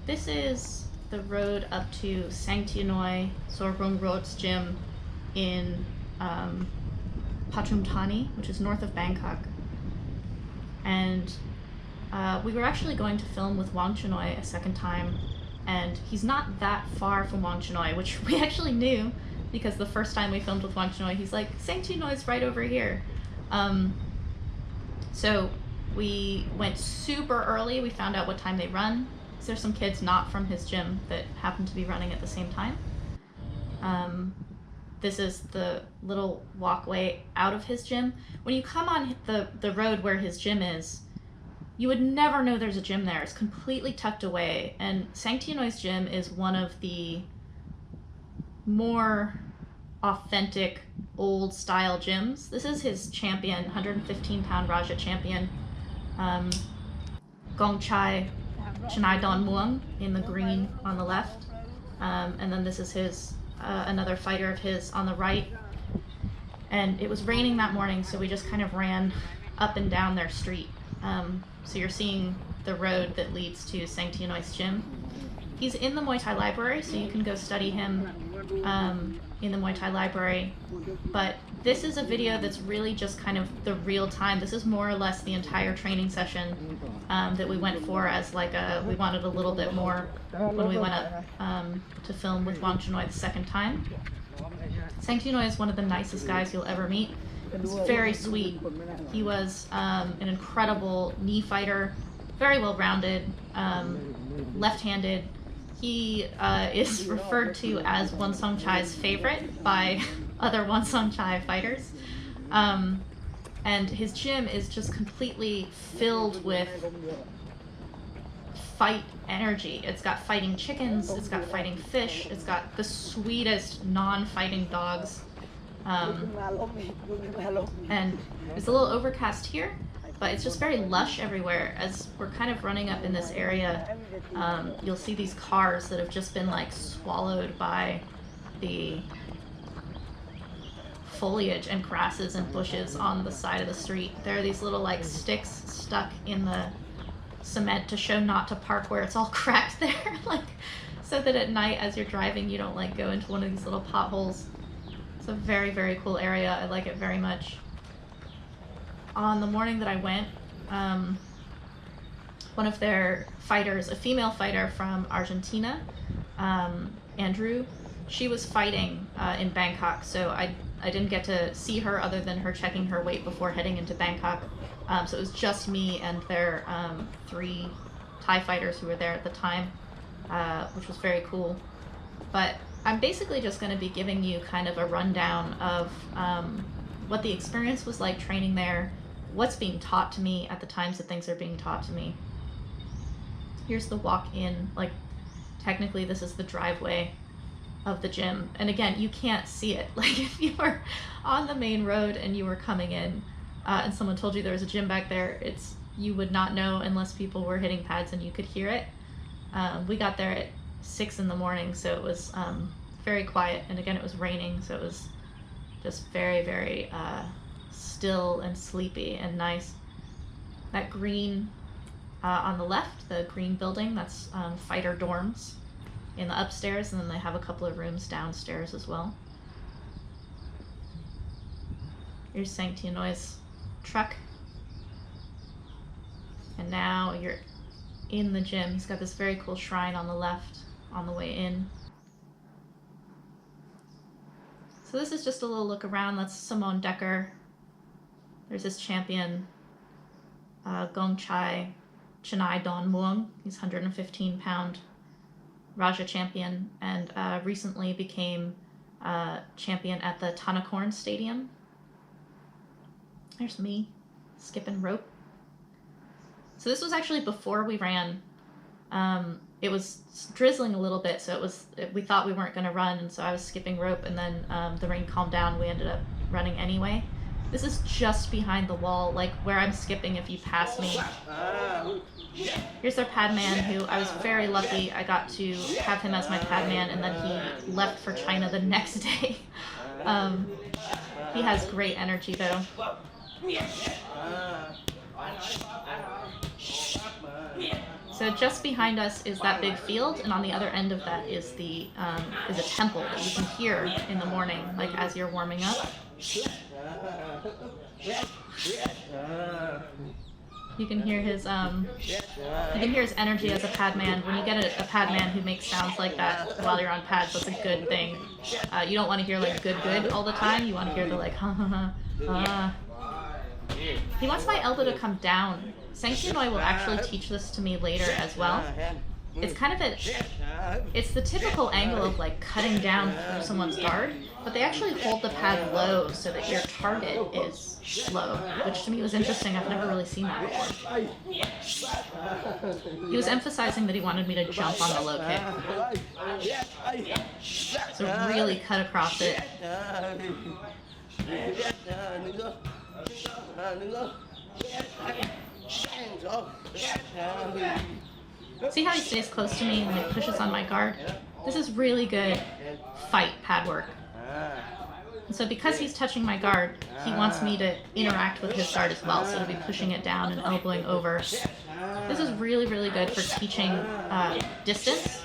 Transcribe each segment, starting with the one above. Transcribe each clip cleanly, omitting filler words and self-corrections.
this is the road up to Sangtiennoi Sorghum Road's gym in Pathum Thani, which is north of Bangkok. And we were actually going to film with Wangchunoi a second time, and he's not that far from Wangchunoi, which we actually knew because the first time we filmed with Wangchunoi, he's like, Sangtiennoi's right over here. So we went super early. We found out what time they run. So there's some kids not from his gym that happen to be running at the same time. This is the little walkway out of his gym. When you come on the road where his gym is, you would never know there's a gym there. It's completely tucked away. And Sangtiennoi's gym is one of the more authentic, old-style gyms. This is his champion, 115-pound Raja champion, Kongchai Chennai Don Muang in the green on the left. And then this is his another fighter of his on the right. And it was raining that morning, so we just kind of ran up and down their street. So you're seeing the road that leads to Sangtiennoi's gym. He's in the Muay Thai Library, so you can go study him in the Muay Thai Library. But this is a video that's really just kind of the real time. This is more or less the entire training session that we went for as like we wanted a little bit more when we went up to film with Wangchunoi the second time. Sangtiennoi is one of the nicest guys you'll ever meet. He's very sweet. He was an incredible knee fighter, very well-rounded, left-handed. He is referred to as Wonsongchai's favorite by other Wonsongchai fighters. And his gym is just completely filled with fight energy. It's got fighting chickens, it's got fighting fish, it's got the sweetest non-fighting dogs. And it's a little overcast here, but it's just very lush everywhere. As we're kind of running up in this area, you'll see these cars that have just been like swallowed by the foliage and grasses and bushes on the side of the street. There are these little like sticks stuck in the cement to show not to park where it's all cracked there, like so that at night as you're driving you don't like go into one of these little potholes. It's a very, very cool area. I like it very much. On the morning that I went, one of their fighters, a female fighter from Argentina, Andrew, she was fighting in Bangkok, so I didn't get to see her other than her checking her weight before heading into Bangkok. So it was just me and their 3 Thai fighters who were there at the time, which was very cool. But I'm basically just going to be giving you kind of a rundown of what the experience was like training there, what's being taught to me at the times that things are being taught to me. Here's the walk-in, like technically this is the driveway of the gym. And again, you can't see it. Like if you were on the main road and you were coming in and someone told you there was a gym back there, you would not know unless people were hitting pads and you could hear it. We got there at 6 in the morning, so it was very quiet, and again it was raining, so it was just very, very still and sleepy and nice. That green on the left, the green building, that's fighter dorms in the upstairs, and then they have a couple of rooms downstairs as well. Here's Sangtiennoi's truck, and now you're in the gym. He's got this very cool shrine on the left on the way in. So this is just a little look around. That's Simone Decker. There's his champion, Kongchai Chennai Don Muang. He's 115-pound Raja champion, and recently became champion at the Tanakorn Stadium. There's me, skipping rope. So this was actually before we ran. It was drizzling a little bit, so we thought we weren't going to run, and so I was skipping rope, and then the rain calmed down. We ended up running anyway. This is just behind the wall, like where I'm skipping if you pass me. Here's their pad man, who I was very lucky. I got to have him as my pad man, and then he left for China the next day. He has great energy, though. So just behind us is that big field, and on the other end of that is a temple that you can hear in the morning, like as you're warming up. You can hear his energy as a pad man. When you get a pad man who makes sounds like that while you're on pads, that's a good thing. You don't want to hear like good all the time. You want to hear the like He wants my elbow to come down. Sangtiennoi will actually teach this to me later as well. It's kind of it's the typical angle of like cutting down through someone's guard, but they actually hold the pad low so that your target is low, which to me was interesting. I've never really seen that before. He was emphasizing that he wanted me to jump on the low kick. So really cut across it. See how he stays close to me and like pushes on my guard? This is really good fight pad work. And so because he's touching my guard, he wants me to interact with his guard as well, so to be pushing it down and elbowing over. This is really, really good for teaching distance.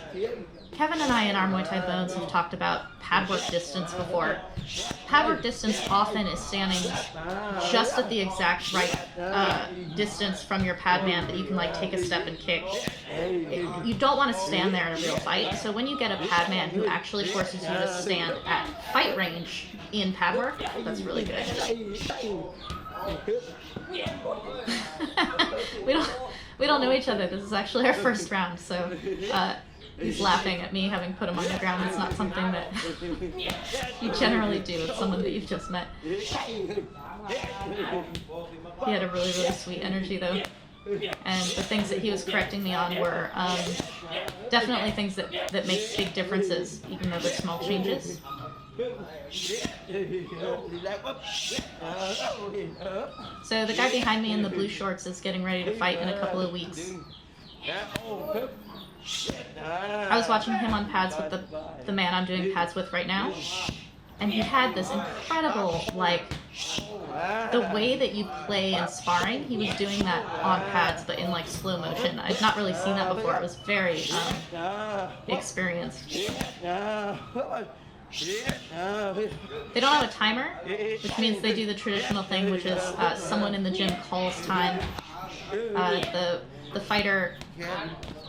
Kevin and I in our Muay Thai Bones have talked about pad work distance before. Pad work distance often is standing just at the exact right distance from your pad man that you can like take a step and kick. You don't want to stand there in a real fight, so when you get a pad man who actually forces you to stand at fight range in pad work, that's really good. we don't know each other. This is actually our first round, so he's laughing at me having put him on the ground. It's not something that you generally do with someone that you've just met. He had a really, really sweet energy though. And the things that he was correcting me on were definitely things that make big differences, even though they're small changes. So the guy behind me in the blue shorts is getting ready to fight in a couple of weeks. I was watching him on pads with the man I'm doing pads with right now, and he had this incredible, like, the way that you play in sparring, he was doing that on pads, but in, like, slow motion. I've not really seen that before. It was very experienced. They don't have a timer, which means they do the traditional thing, which is someone in the gym calls time. The fighter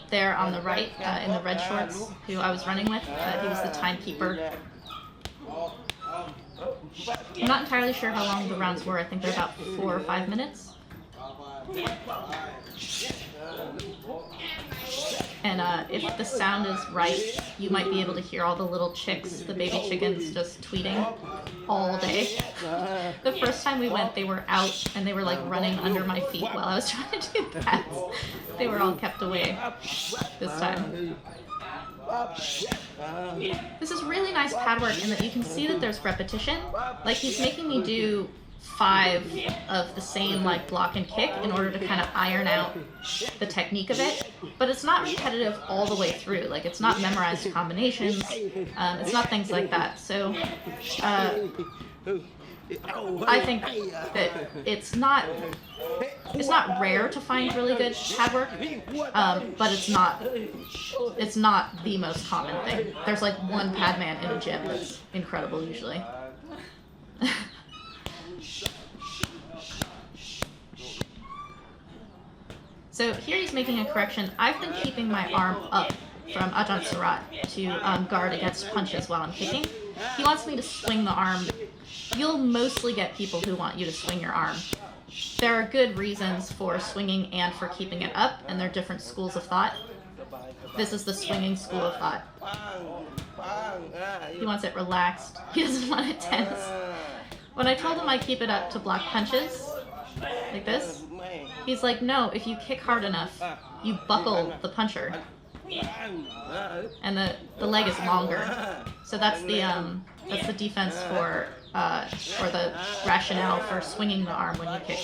there on the right, in the red shorts, who I was running with, he was the timekeeper. I'm not entirely sure how long the rounds were. I think they're about 4 or 5 minutes. And if the sound is right, you might be able to hear all the little chicks, the baby chickens, just tweeting all day. The first time we went, they were out and they were like running under my feet while I was trying to do pads. They were all kept away this time. This is really nice pad work in that you can see that there's repetition. Like he's making me do 5 of the same like block and kick in order to kind of iron out the technique of it, but it's not repetitive all the way through. Like it's not memorized combinations, it's not things like that. So I think that it's not rare to find really good pad work, but it's not the most common thing. There's like one pad man in a gym that's incredible usually. So here he's making a correction. I've been keeping my arm up from Ajahn Surat to guard against punches while I'm kicking. He wants me to swing the arm. You'll mostly get people who want you to swing your arm. There are good reasons for swinging and for keeping it up, and there are different schools of thought. This is the swinging school of thought. He wants it relaxed. He doesn't want it tense. When I told him I keep it up to block punches, like this, he's like, no, if you kick hard enough, you buckle the puncher. And the leg is longer. So that's the defense for or the rationale for swinging the arm when you kick.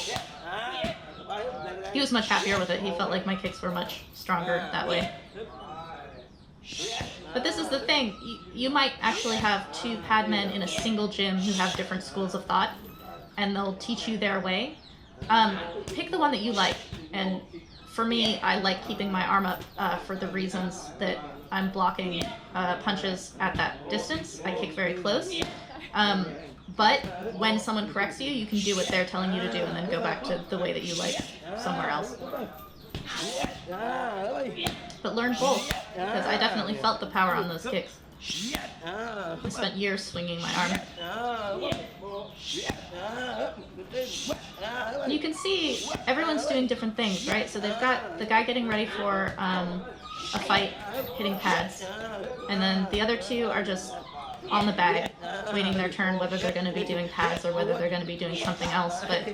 He was much happier with it. He felt like my kicks were much stronger that way. But this is the thing. You might actually have 2 pad men in a single gym who have different schools of thought, and they'll teach you their way. Pick the one that you like and for me, I like keeping my arm up for the reasons that I'm blocking punches at that distance. I kick very close. But when someone corrects you, you can do what they're telling you to do and then go back to the way that you like somewhere else. But learn both, because I definitely felt the power on those kicks. I spent years swinging my arm. You can see everyone's doing different things, right? So they've got the guy getting ready for a fight, hitting pads, and then the other two are just on the bag, waiting their turn, whether they're going to be doing pads or whether they're going to be doing something else. But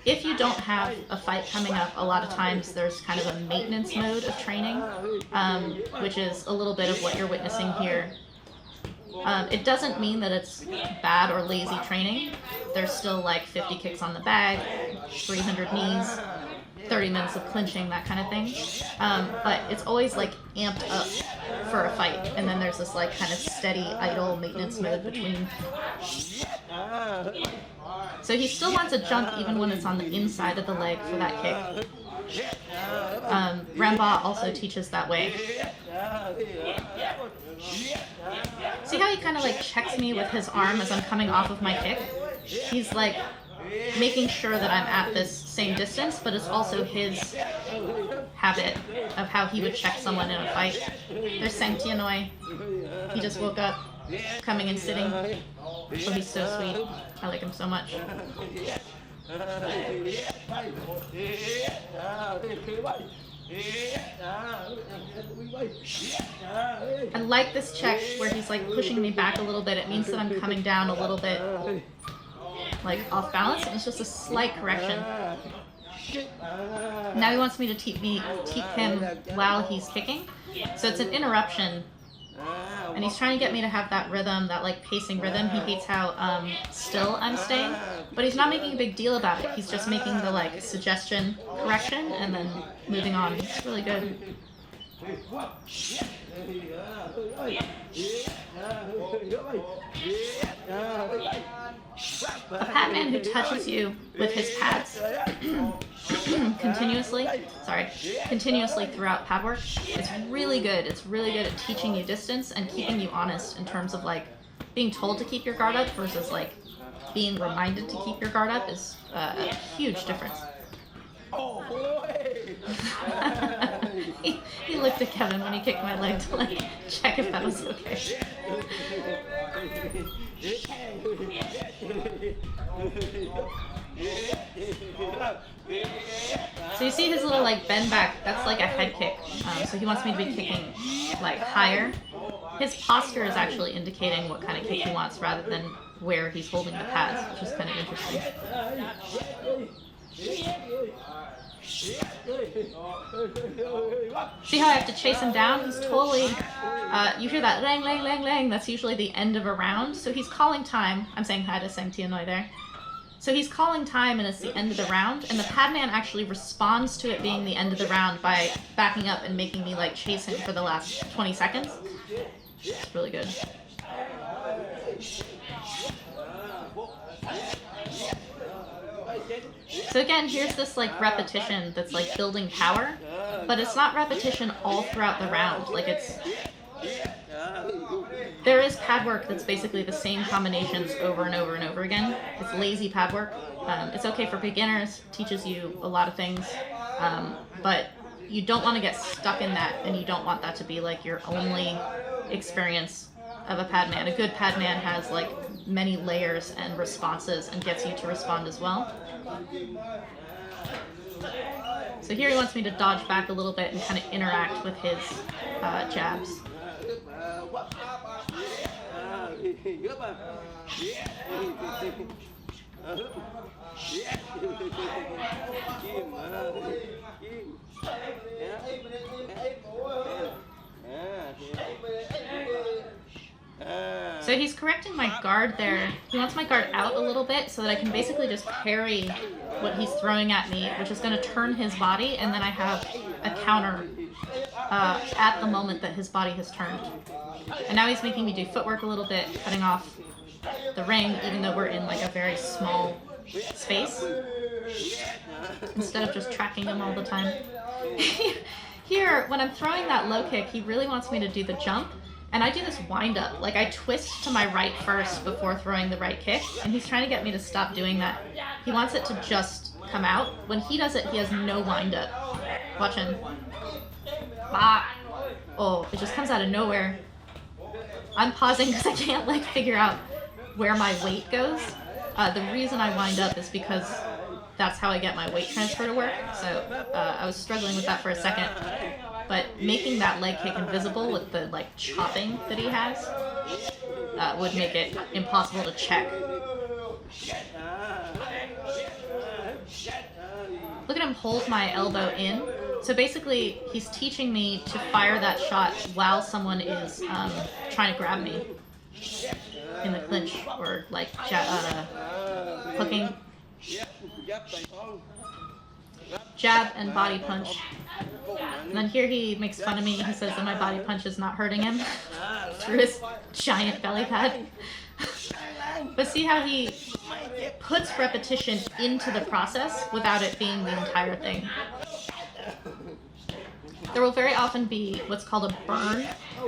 if you don't have a fight coming up, a lot of times there's kind of a maintenance mode of training, which is a little bit of what you're witnessing here. It doesn't mean that it's bad or lazy training. There's still like 50 kicks on the bag, 300 knees, 30 minutes of clinching, that kind of thing. But it's always like amped up for a fight, and then there's this like kind of steady, idle maintenance mode between. So he still wants a jump even when it's on the inside of the leg for that kick. Ramba also teaches that way. See how he kind of like checks me with his arm as I'm coming off of my kick? He's like making sure that I'm at this same distance, but it's also his habit of how he would check someone in a fight. There's Sangtiennoi. He just woke up, coming and sitting. Oh, he's so sweet. I like him so much. I like this check where he's like pushing me back a little bit. It means that I'm coming down a little bit like off balance, and it's just a slight correction. Now he wants me to teep him while he's kicking. So it's an interruption. And he's trying to get me to have that rhythm, that like pacing rhythm. He hates how still I'm staying, but he's not making a big deal about it. He's just making the like suggestion correction and then moving on. It's really good. A pad man who touches you with his pads continuously throughout pad work, it's really good. It's really good at teaching you distance and keeping you honest in terms of like being told to keep your guard up versus like being reminded to keep your guard up is a huge difference. He looked at Kevin when he kicked my leg to like check if that was okay. So you see his little like bend back, that's like a head kick. So he wants me to be kicking like higher. His posture is actually indicating what kind of kick he wants rather than where he's holding the pads, which is kind of interesting. See how I have to chase him down? He's totally, you hear that lang, lang, lang, lang, that's usually the end of a round. So he's calling time. I'm saying hi to Sangtiennoi there. So he's calling time and it's the end of the round, and the pad man actually responds to it being the end of the round by backing up and making me like chase him for the last 20 seconds. It's really good. So again, here's this like repetition that's like building power, but it's not repetition all throughout the round. Like there is pad work that's basically the same combinations over and over and over again. It's lazy pad work. It's okay for beginners, teaches you a lot of things, but you don't want to get stuck in that, and you don't want that to be like your only experience of a pad man. A good pad man has like many layers and responses and gets you to respond as well. So here he wants me to dodge back a little bit and kind of interact with his jabs. So he's correcting my guard there. He wants my guard out a little bit so that I can basically just parry what he's throwing at me, which is going to turn his body, and then I have a counter at the moment that his body has turned. And now he's making me do footwork a little bit, cutting off the ring, even though we're in like a very small space. instead of just tracking him all the time. Here, when I'm throwing that low kick, he really wants me to do the jump, and I do this wind up. Like, I twist to my right first before throwing the right kick, and he's trying to get me to stop doing that. He wants it to just come out. When he does it, he has no wind up. Watch him. Ah. Oh, it just comes out of nowhere. I'm pausing because I can't, like, figure out where my weight goes. The reason I wind up is because that's how I get my weight transfer to work. So I was struggling with that for a second. But making that leg kick invisible with the, like, chopping that he has would make it impossible to check. Look at him hold my elbow in. So basically, he's teaching me to fire that shot while someone is trying to grab me in the clinch, or like hooking. Jab and body punch. And then here he makes fun of me. He says that my body punch is not hurting him through his giant belly pad. But see how he puts repetition into the process without it being the entire thing. There will very often be what's called a burn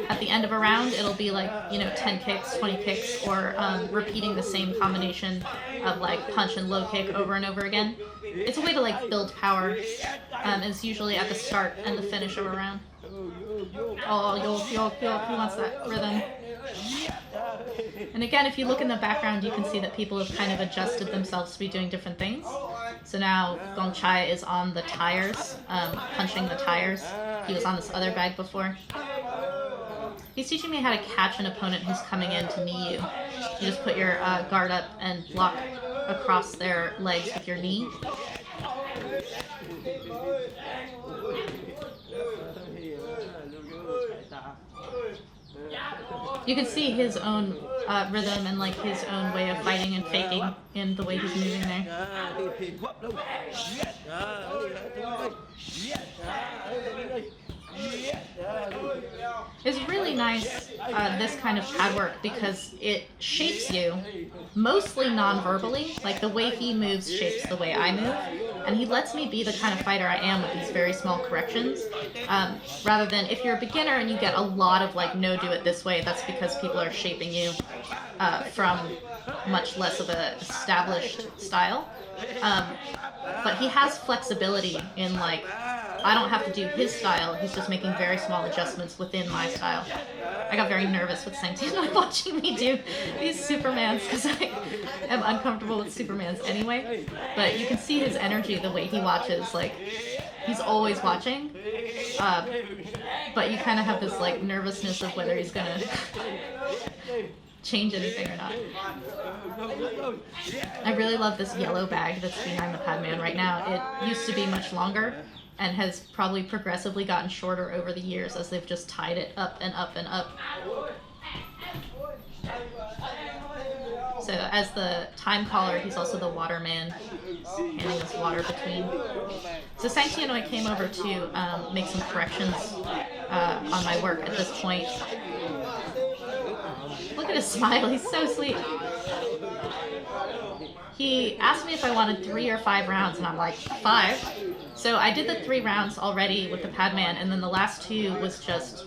at the end of a round. It'll be like, 10 kicks, 20 kicks, or repeating the same combination of like punch and low kick over and over again. It's a way to like build power. It's usually at the start and the finish of a round. Oh, yo, he wants that rhythm. And again, if you look in the background, you can see that people have kind of adjusted themselves to be doing different things. So now Kongchai is on the tires, punching the tires. He was on this other bag before. He's teaching me how to catch an opponent who's coming in to knee you. You just put your guard up and block across their legs with your knee. You can see his own rhythm and like his own way of fighting and faking in the way he's moving there. It's really nice, this kind of pad work, because it shapes you mostly non-verbally. Like the way he moves shapes the way I move, and he lets me be the kind of fighter I am with these very small corrections, rather than if you're a beginner and you get a lot of like, no, do it this way, that's because people are shaping you from much less of a established style. But he has flexibility in like, I don't have to do his style, he's just making very small adjustments within my style. I got very nervous with Sangtiennoi watching me do these Supermans, because I am uncomfortable with Supermans anyway. But you can see his energy, the way he watches, like, he's always watching. But you kind of have this like nervousness of whether he's gonna change anything or not. I really love this yellow bag that's behind the Padman right now. It used to be much longer and has probably progressively gotten shorter over the years as they've just tied it up and up and up. So as the time caller, he's also the waterman, handing us water between. So Sangtiennoi came over to make some corrections on my work at this point. Look at his smile, he's so sweet. He asked me if I wanted 3 or 5 rounds, and I'm like, 5? So I did the 3 rounds already with the Padman, and then the last 2 was just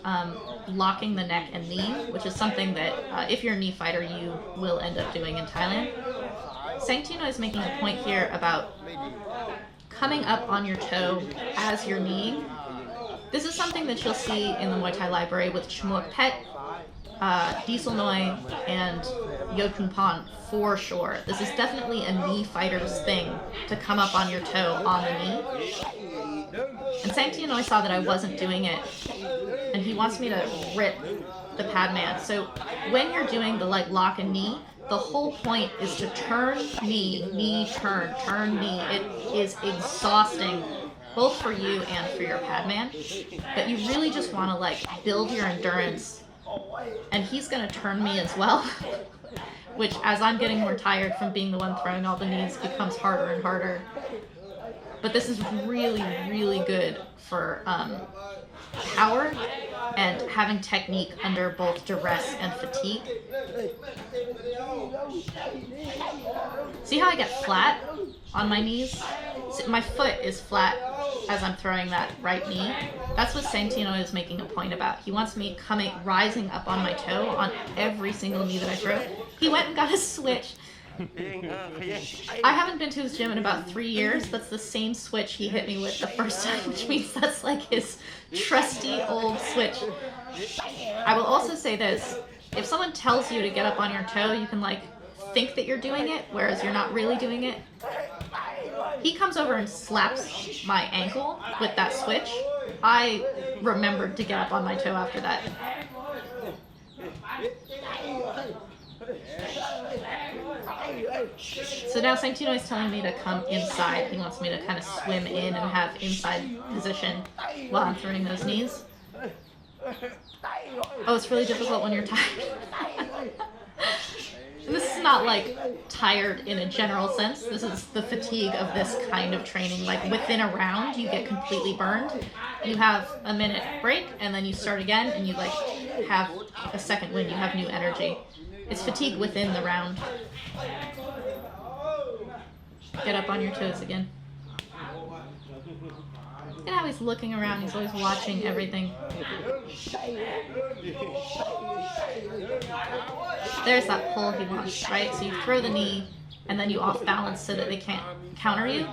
locking the neck and knee, which is something that if you're a knee fighter, you will end up doing in Thailand. Sangtiennoi is making a point here about coming up on your toe as you're kneeing. This is something that you'll see in the Muay Thai Library with Chmuak Pet, Duuglas-Ittu, and Yotun Pon for sure. This is definitely a knee fighter's thing, to come up on your toe on the knee. And Sangtiennoi saw that I wasn't doing it, and he wants me to rip the Padman. So when you're doing the like lock and knee, the whole point is to turn knee, knee, turn, knee. It is exhausting, both for you and for your Padman. But you really just want to like build your endurance. And he's going to turn me as well, which as I'm getting more tired from being the one throwing all the knees becomes harder and harder. But this is really, really good for power and having technique under both duress and fatigue. See how I get flat? on my knees. So my foot is flat as I'm throwing that right knee. That's what Sangtiennoi is making a point about. He wants me rising up on my toe on every single knee that I throw. He went and got a switch. I haven't been to his gym in about 3 years. That's the same switch he hit me with the first time, which means that's like his trusty old switch. I will also say this. If someone tells you to get up on your toe, you can like think that you're doing it, whereas you're not really doing it. He comes over and slaps my ankle with that switch. I remembered to get up on my toe after that. So now Sangtiennoi is telling me to come inside. He wants me to kind of swim in and have inside position while I'm throwing those knees. Oh, it's really difficult when you're tired. And this is not like tired in a general sense. This is the fatigue of this kind of training. Like within a round, you get completely burned. You have a minute break, and then you start again, and you like have a second wind. You have new energy. It's fatigue within the round. Get up on your toes again. Look at how he's looking around. He's always watching everything. There's that pull he wants, right? So you throw the knee, and then you off balance so that they can't counter you.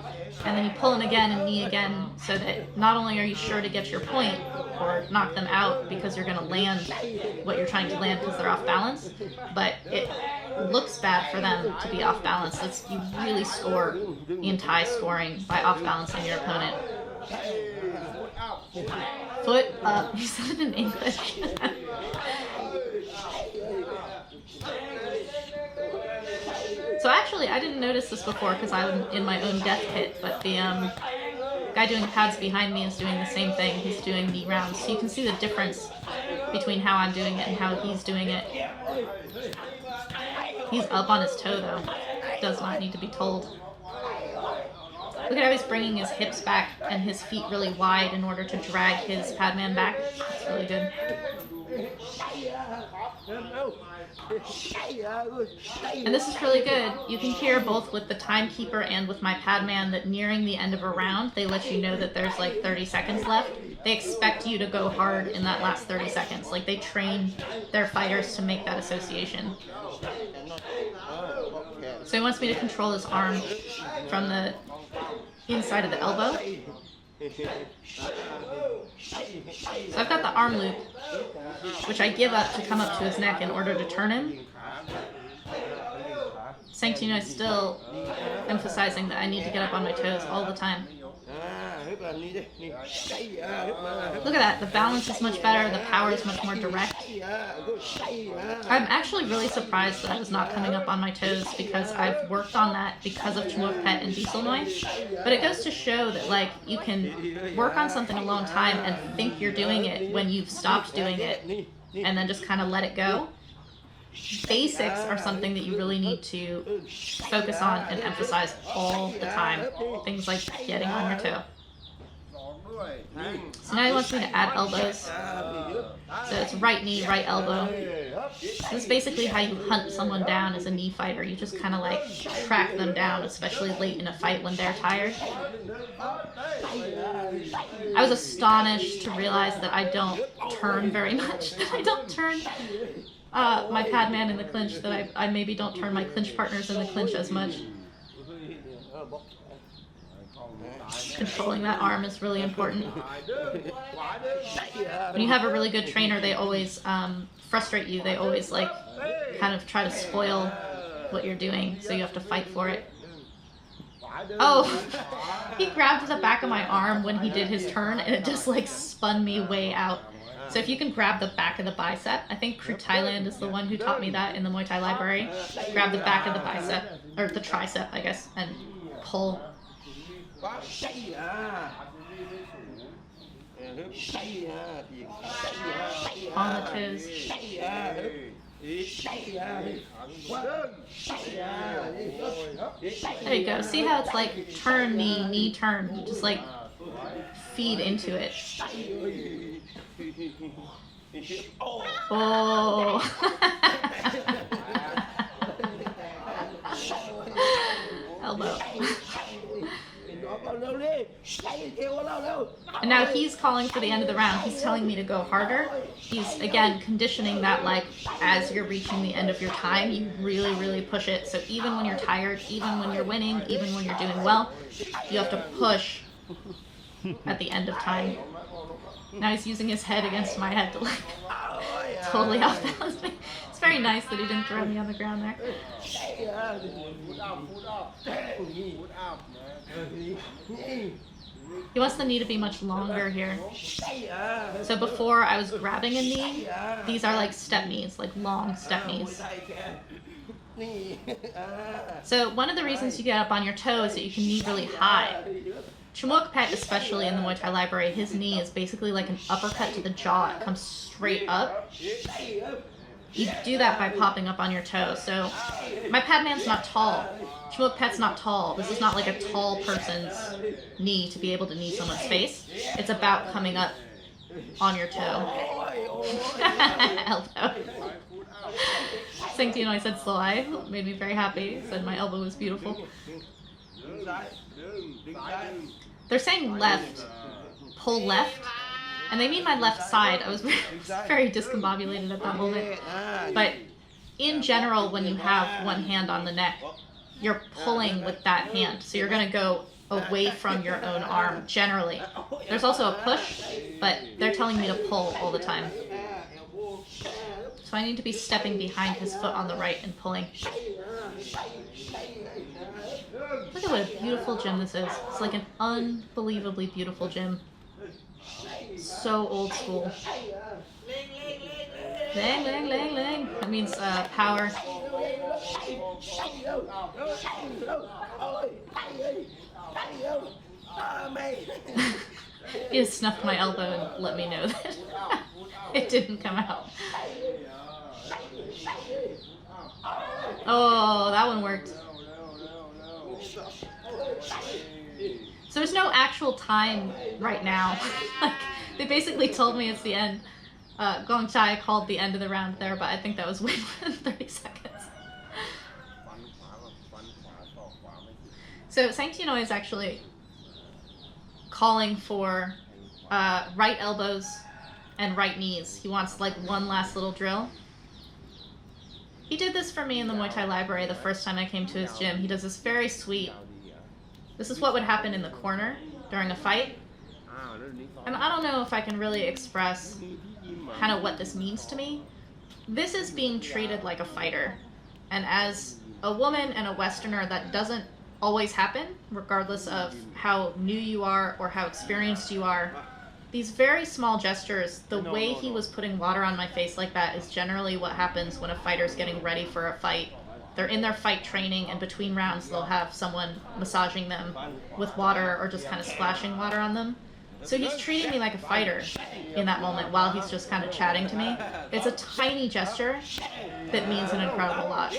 And then you pull him again and knee again so that not only are you sure to get your point or knock them out because you're going to land what you're trying to land because they're off balance, but it looks bad for them to be off balance. You really score in Thai scoring by off balancing your opponent. Foot up. You said it in English. So actually, I didn't notice this before because I'm in my own death pit, but the guy doing pads behind me is doing the same thing. He's doing knee rounds. So you can see the difference between how I'm doing it and how he's doing it. He's up on his toe, though. Does not need to be told. Look at how he's bringing his hips back and his feet really wide in order to drag his padman back. It's really good. And this is really good. You can hear both with the timekeeper and with my padman that nearing the end of a round, they let you know that there's like 30 seconds left. They expect you to go hard in that last 30 seconds. Like they train their fighters to make that association. So he wants me to control his arm from the inside of the elbow. So I've got the arm loop, which I give up to come up to his neck in order to turn him. Sangtiennoi is still emphasizing that I need to get up on my toes all the time. Look at that, the balance is much better, the power is much more direct. I'm actually really surprised that I was not coming up on my toes because I've worked on that because of Chmuokpet and Duuglas-Ittu. But it goes to show that like you can work on something a long time and think you're doing it when you've stopped doing it and then just kind of let it go. Basics are something that you really need to focus on and emphasize all the time. Things like getting on your toe. So now he wants me to add elbows. So it's right knee, right elbow. This is basically how you hunt someone down as a knee fighter. You just kind of like track them down, especially late in a fight when they're tired. I was astonished to realize that I don't turn very much. I don't turn my padman in the clinch, that I maybe don't turn my clinch partners in the clinch as much. Controlling that arm is really important. When you have a really good trainer, they always frustrate you. They always like kind of try to spoil what you're doing, so you have to fight for it. Oh, he grabbed the back of my arm when he did his turn, and it just like spun me way out. So if you can grab the back of the bicep, I think Crew Thailand is the one who taught me that in the Muay Thai Library. Grab the back of the bicep, or the tricep, I guess, and pull. On the toes. There you go. See how it's like turn, knee, knee, turn. You just like feed into it. Oh. Elbow. And now he's calling for the end of the round. He's telling me to go harder. He's, again, conditioning that, like, as you're reaching the end of your time, you really, really push it. So even when you're tired, even when you're winning, even when you're doing well, you have to push at the end of time. Now he's using his head against my head to, like, totally outbalance me. It's very nice that he didn't throw me on the ground there. He wants the knee to be much longer here. So before I was grabbing a knee, these are like step knees, like long step knees. So one of the reasons you get up on your toe is that you can knee really high. Pet, especially in the Muay Thai Library, his knee is basically like an uppercut to the jaw. It comes straight up. You do that by popping up on your toe. So my Padman's not tall. Pet's not tall. This is not like a tall person's knee to be able to knee someone's face. It's about coming up on your toe. Elbow. Sangtiennoi said Sly. Made me very happy. Said my elbow was beautiful. They're saying left. Pull left. And they mean my left side. I was very discombobulated at that moment. But in general, when you have one hand on the neck, you're pulling with that hand. So you're going to go away from your own arm, generally. There's also a push, but they're telling me to pull all the time. So I need to be stepping behind his foot on the right and pulling. Look at what a beautiful gym this is. It's like an unbelievably beautiful gym. So old school. Lang, lang, lang, lang. That means power. He just snuffed my elbow and let me know that it didn't come out. Oh, that one worked. So there's no actual time right now. Like, they basically told me it's the end. Kongchai called the end of the round there, but I think that was way more than 30 seconds. So Sangtiennoi is actually calling for right elbows and right knees. He wants like one last little drill. He did this for me in the Muay Thai Library the first time I came to his gym. He does this very sweet. This is what would happen in the corner during a fight. And I don't know if I can really express kind of what this means to me. This is being treated like a fighter. And as a woman and a Westerner, that doesn't always happen, regardless of how new you are or how experienced you are. These very small gestures, the way he was putting water on my face like that is generally what happens when a fighter's getting ready for a fight. They're in their fight training, and between rounds they'll have someone massaging them with water or just kind of splashing water on them. So he's treating me like a fighter in that moment while he's just kind of chatting to me. It's a tiny gesture that means an incredible lot.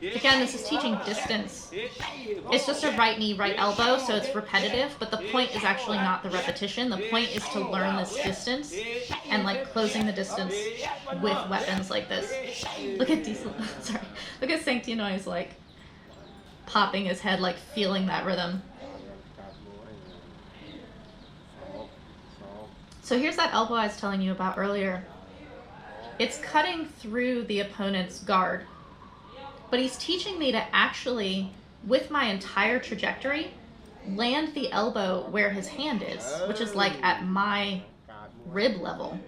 Again, this is teaching distance. It's just a right knee, right elbow, so it's repetitive, but the point is actually not the repetition. The point is to learn this distance and like closing the distance with weapons like this. Look at Look at Sangtiennoi's like popping his head, like feeling that rhythm. So here's that elbow I was telling you about earlier. It's cutting through the opponent's guard. But he's teaching me to actually, with my entire trajectory, land the elbow where his hand is, which is like at my rib level.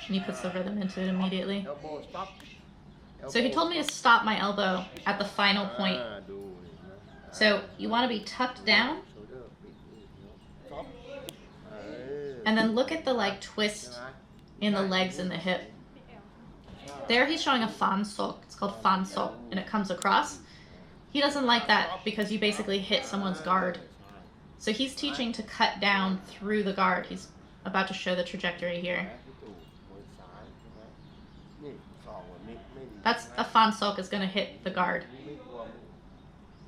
And he puts the rhythm into it immediately. So he told me to stop my elbow at the final point. So you want to be tucked down. And then look at the like twist in the legs and the hip. There he's showing a fan sok. It's called fan sok, and it comes across. He doesn't like that because you basically hit someone's guard. So he's teaching to cut down through the guard. He's about to show the trajectory here. That's a fan sok is going to hit the guard.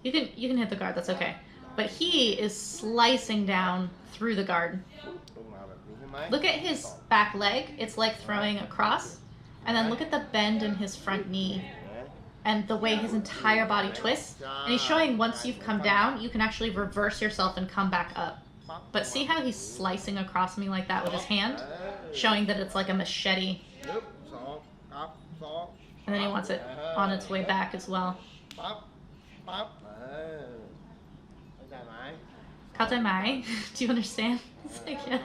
You can hit the guard, that's okay. But he is slicing down through the guard. Look at his back leg. It's like throwing across. And then look at the bend in his front knee. and the way his entire body twists. And he's showing once you've come down, you can actually reverse yourself and come back up. But see how he's slicing across me like that with his hand? Showing that it's like a machete. And then he wants it on its way back as well. เข้าใจไหม? Do you understand? It's like, yeah.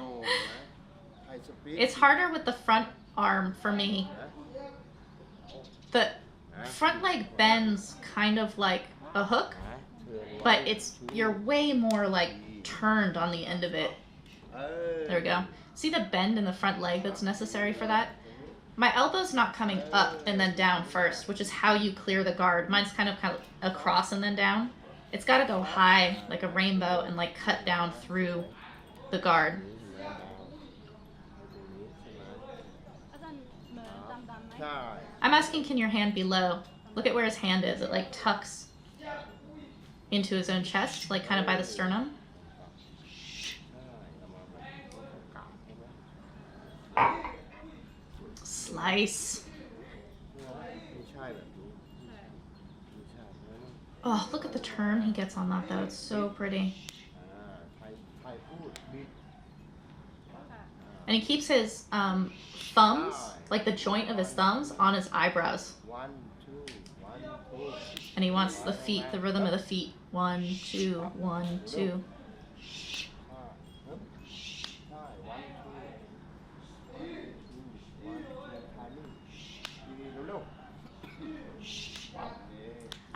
It's harder with the front arm for me. The front leg bends kind of like a hook, but you're way more like turned on the end of it. There we go. See the bend in the front leg that's necessary for that? My elbow's not coming up and then down first, which is how you clear the guard. Mine's kind of across and then down. It's got to go high like a rainbow and like cut down through the guard. I'm asking, can your hand be low? Look at where his hand is. It like tucks into his own chest, like kind of by the sternum. Slice. Oh, look at the turn he gets on that though. It's so pretty. And he keeps his thumbs, like the joint of his thumbs, on his eyebrows. And he wants the feet, the rhythm of the feet. 1, 2, 1, 2.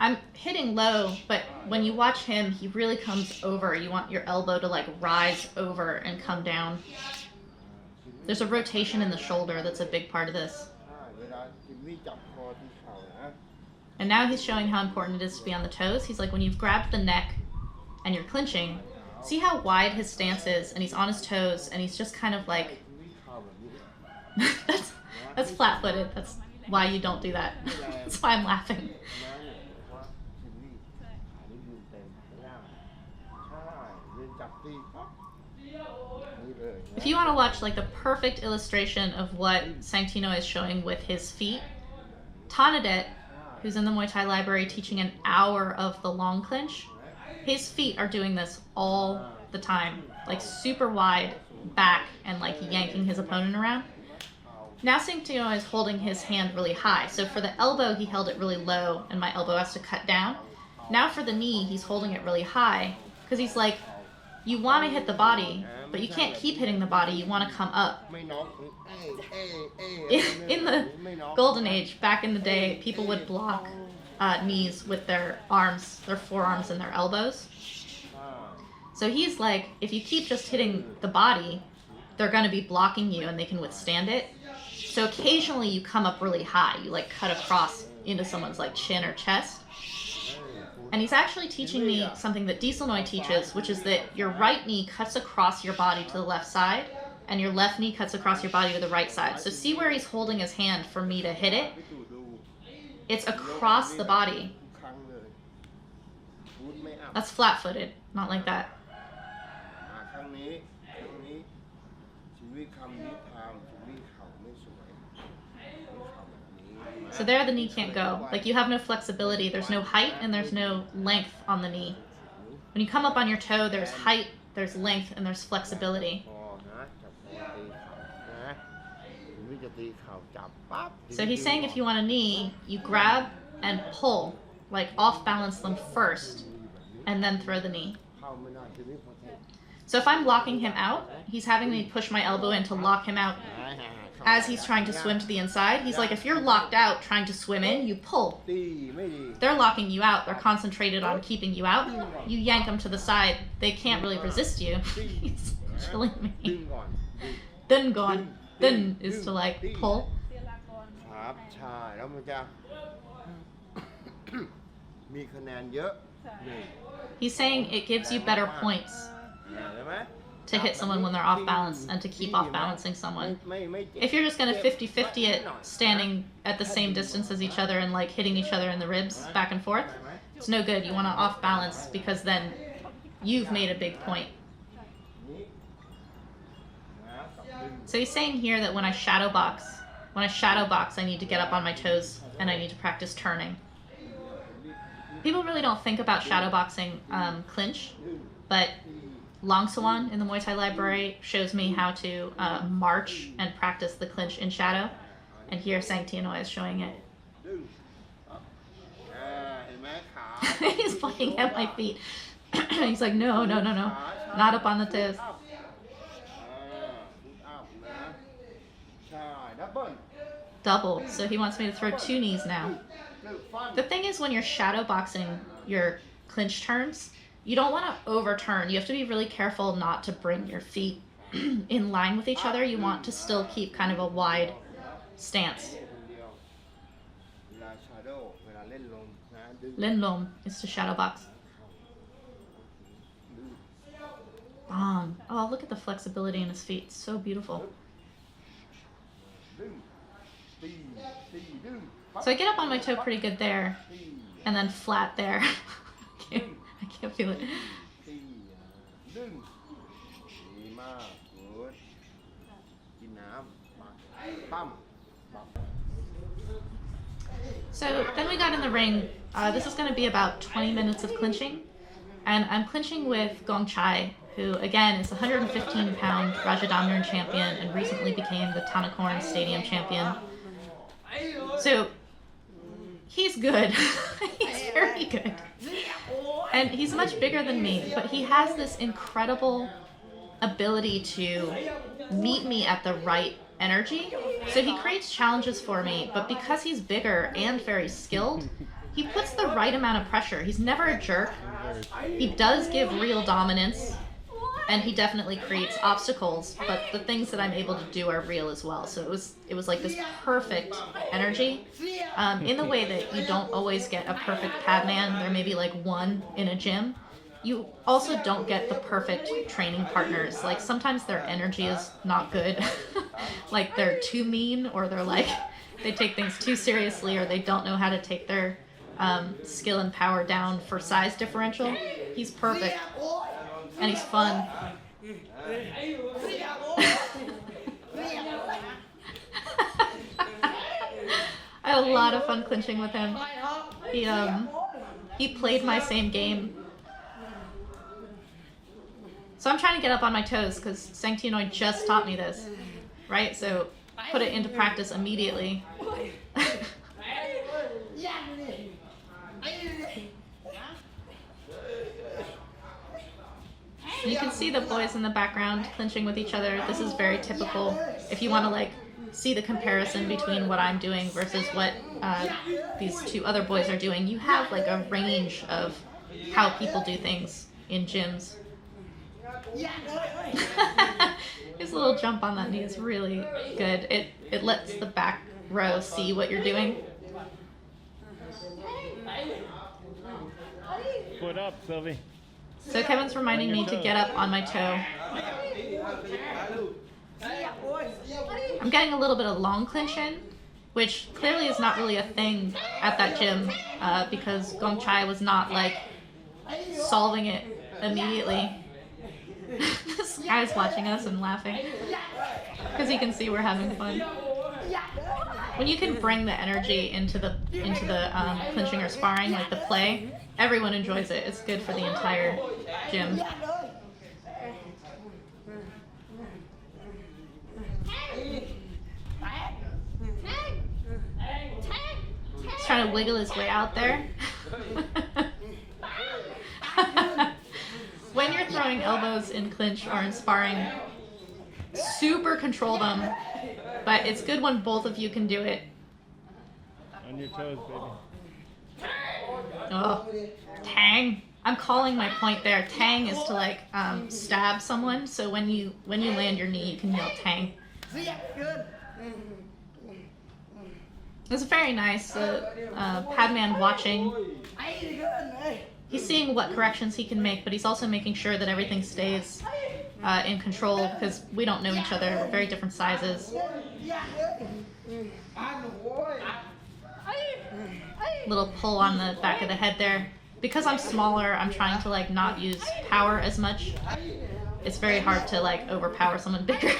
I'm hitting low, but when you watch him, he really comes over. You want your elbow to like rise over and come down. There's a rotation in the shoulder that's a big part of this. And now he's showing how important it is to be on the toes. He's like, when you've grabbed the neck and you're clinching, see how wide his stance is, and he's on his toes, and he's just kind of like, that's flat-footed. That's why you don't do that. That's why I'm laughing. If you want to watch like the perfect illustration of what Sangtiennoi is showing with his feet, Thanadet, who's in the Muay Thai Library teaching an hour of the long clinch, his feet are doing this all the time, like super wide back and like yanking his opponent around. Now Sangtiennoi is holding his hand really high, so for the elbow he held it really low and my elbow has to cut down. Now for the knee he's holding it really high because he's like, you want to hit the body, but you can't keep hitting the body, you want to come up. In the golden age, back in the day, people would block knees with their arms, their forearms and their elbows. So he's like, if you keep just hitting the body, they're going to be blocking you and they can withstand it. So occasionally you come up really high, you like cut across into someone's like chin or chest. And he's actually teaching me something that Duuglas-Ittu teaches, which is that your right knee cuts across your body to the left side, and your left knee cuts across your body to the right side. So see where he's holding his hand for me to hit it? It's across the body. That's flat-footed, not like that. So there the knee can't go. Like you have no flexibility, there's no height and there's no length on the knee. When you come up on your toe, there's height, there's length, and there's flexibility. So he's saying if you want a knee, you grab and pull, like off balance them first, and then throw the knee. So if I'm locking him out, he's having me push my elbow in to lock him out as he's trying to swim to the inside. He's like, if you're locked out trying to swim in, you pull. They're locking you out. They're concentrated on keeping you out. You yank them to the side. They can't really resist you. He's killing me. Dun gone. Dun is to like pull. He's saying it gives you better points to hit someone when they're off balance and to keep off balancing someone. If you're just going to 50-50 it, standing at the same distance as each other and like hitting each other in the ribs back and forth, it's no good. You want to off balance because then you've made a big point. So he's saying here that when I shadow box, I need to get up on my toes and I need to practice turning. People really don't think about shadowboxing clinch, but Long Swan in the Muay Thai Library shows me how to march and practice the clinch in shadow, and here Sangtiennoi is showing it. He's pointing at my feet. He's like, no, no, no, no, not up on the toes. Double, so he wants me to throw 2 knees now. The thing is, when you're shadow boxing your clinch turns, you don't want to overturn. You have to be really careful not to bring your feet in line with each other. You want to still keep kind of a wide stance. Len lom is to shadow box. Bong. Oh, look at the flexibility in his feet. It's so beautiful. So I get up on my toe pretty good there, and then flat there. I can't feel it. So then we got in the ring. This is going to be about 20 minutes of clinching, and I'm clinching with Kongchai, who again is the 115-pound Rajadamnern champion and recently became the Tanakorn Stadium champion. So he's good. He's very good. And he's much bigger than me, but he has this incredible ability to meet me at the right energy. So he creates challenges for me, but because he's bigger and very skilled, he puts the right amount of pressure. He's never a jerk. He does give real dominance, and he definitely creates obstacles, but the things that I'm able to do are real as well. So it was like this perfect energy, in the way that you don't always get a perfect padman. There may be like one in a gym. You also don't get the perfect training partners. Like sometimes their energy is not good. Like they're too mean, or they're like, they take things too seriously, or they don't know how to take their skill and power down for size differential. He's perfect. And he's fun. I had a lot of fun clinching with him. He played my same game. So I'm trying to get up on my toes because Sangtiennoi just taught me this, right? So put it into practice immediately. You can see the boys in the background clinching with each other. This is very typical. If you want to like see the comparison between what I'm doing versus what these 2 other boys are doing, you have like a range of how people do things in gyms. His little jump on that knee is really good. It lets the back row see what you're doing. Foot up, Sylvie. So Kevin's reminding me to get up on my toe. I'm getting a little bit of long clinch in, which clearly is not really a thing at that gym, because Kongchai was not like solving it immediately. This guy's watching us and laughing because he can see we're having fun. When you can bring the energy into the clinching or sparring, like the play, everyone enjoys it. It's good for the entire gym. He's trying to wiggle his way out there. When you're throwing elbows in clinch or in sparring, super control them, but it's good when both of you can do it. On your toes, baby. Oh, tang. I'm calling my point there. Tang is to like stab someone, so when you land your knee, you can yell tang. It's very nice. Padman watching. He's seeing what corrections he can make, but he's also making sure that everything stays in control because we don't know each other. We're very different sizes. Little pull on the back of the head there. Because I'm smaller, I'm trying to like not use power as much. It's very hard to like overpower someone bigger.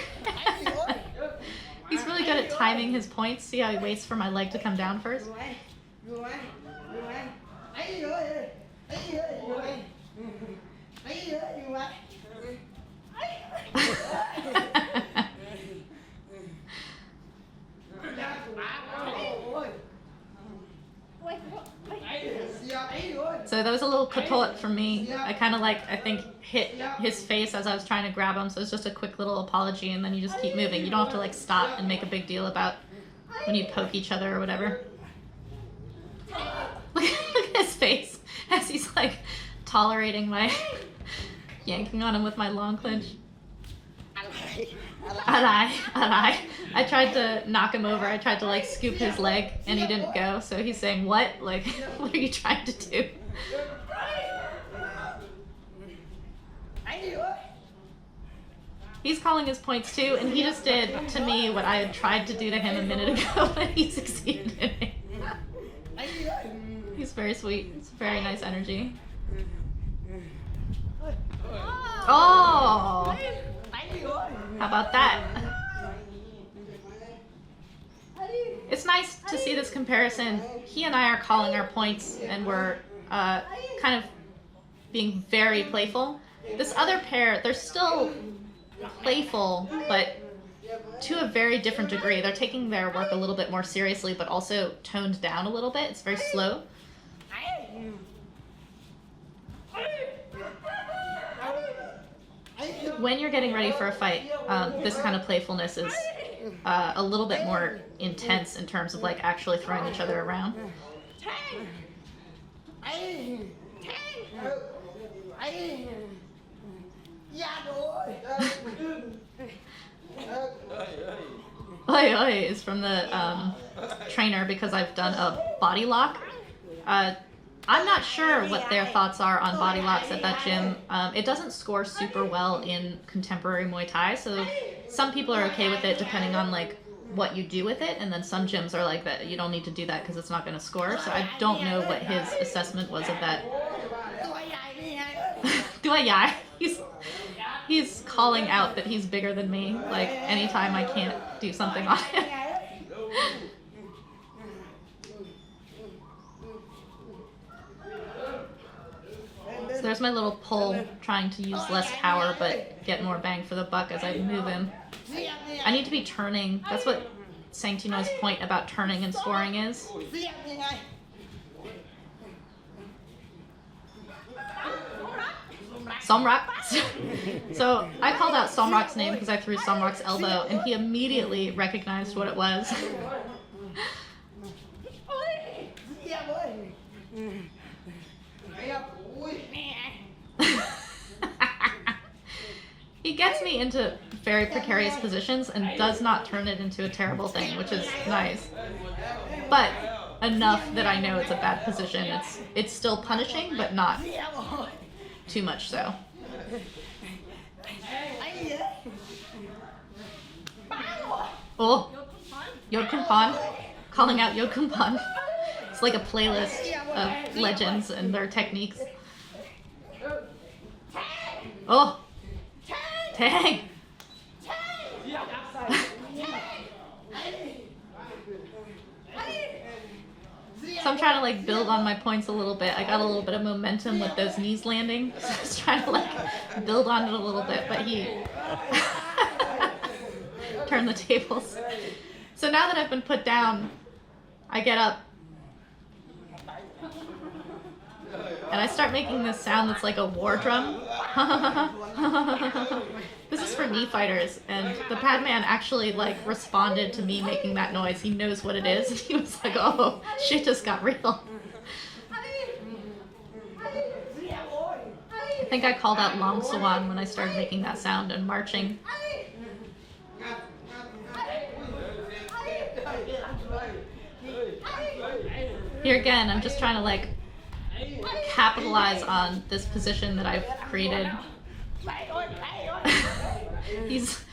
He's really good at timing his points. See how he waits for my leg to come down first? So that was a little catot from me. I kind of like, I think, hit his face as I was trying to grab him. So it's just a quick little apology, and then you just keep moving. You don't have to like stop and make a big deal about when you poke each other or whatever. Look at his face as he's like tolerating my yanking on him with my long clinch. Arai. I tried to knock him over. I tried to like scoop his leg and he didn't go. So he's saying, what? Like, what are you trying to do? He's calling his points too, and he just did to me what I had tried to do to him a minute ago, and he succeeded in it. He's very sweet. It's very nice energy. Oh! How about that? It's nice to see this comparison. He and I are calling our points, and we're kind of being very playful. This other pair, they're still playful, but to a very different degree. They're taking their work a little bit more seriously, but also toned down a little bit. It's very slow. When you're getting ready for a fight, this kind of playfulness is a little bit more intense in terms of like actually throwing each other around. Oi oi is from the trainer because I've done a body lock. I'm not sure what their thoughts are on body locks at that gym. It doesn't score super well in contemporary Muay Thai, so some people are okay with it depending on like what you do with it, and then some gyms are like that you don't need to do that because it's not going to score. So I don't know what his assessment was of that. Do I yai? He's calling out that he's bigger than me, like anytime I can't do something on him. So there's my little pull, trying to use less power but get more bang for the buck as I move him. I need to be turning. That's what Sangtiennoi's point about turning and scoring is. Somrak. So I called out Somrak's name because I threw Somrak's elbow, and he immediately recognized what it was. He gets me into very precarious positions and does not turn it into a terrible thing, which is nice. But enough that I know it's a bad position. It's still punishing, but not too much so. Oh, Yodkumpan. Calling out Yodkumpan. It's like a playlist of legends and their techniques. Oh! Tang! So I'm trying to like build on my points a little bit. I got a little bit of momentum with those knees landing. So I was trying to like build on it a little bit, but he turned the tables. So now that I've been put down, I get up and I start making this sound that's like a war drum. This is for knee fighters, and the pad man actually like responded to me making that noise. He knows what it is, and he was like, "Oh, shit just got real." I think I called out Long Swan when I started making that sound and marching. Here again, I'm just trying to like capitalize on this position that I've created. He's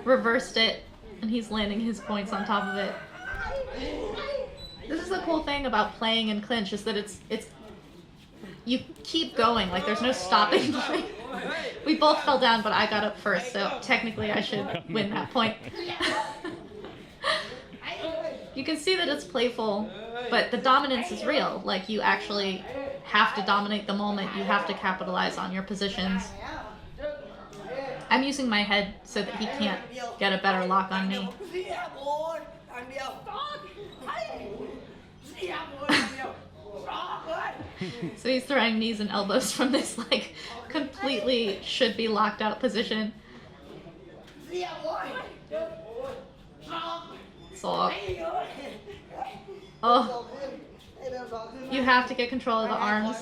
reversed it, and he's landing his points on top of it. This is the cool thing about playing in clinch, is that it's you keep going, like there's no stopping. We both fell down, but I got up first, so technically I should win that point. You can see that it's playful. But the dominance is real. Like, you actually have to dominate the moment. You have to capitalize on your positions. I'm using my head so that he can't get a better lock on me. So he's throwing knees and elbows from this, like, completely should be locked out position. So, oh, you have to get control of the arms.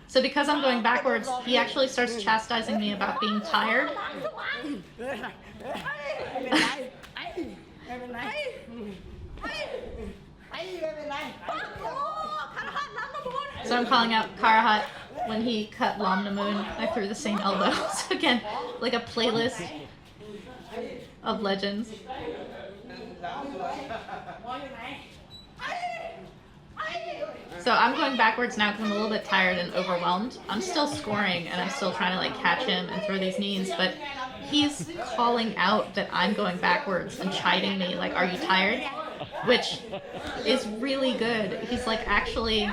So because I'm going backwards, he actually starts chastising me about being tired. So I'm calling out Karahat when he cut Lam Namoon. I threw the same elbow. So again, like a playlist of legends. So I'm going backwards now because I'm a little bit tired and overwhelmed. I'm still scoring and I'm still trying to like catch him and throw these knees, but he's calling out that I'm going backwards and chiding me like, are you tired? Which is really good. He's like, actually...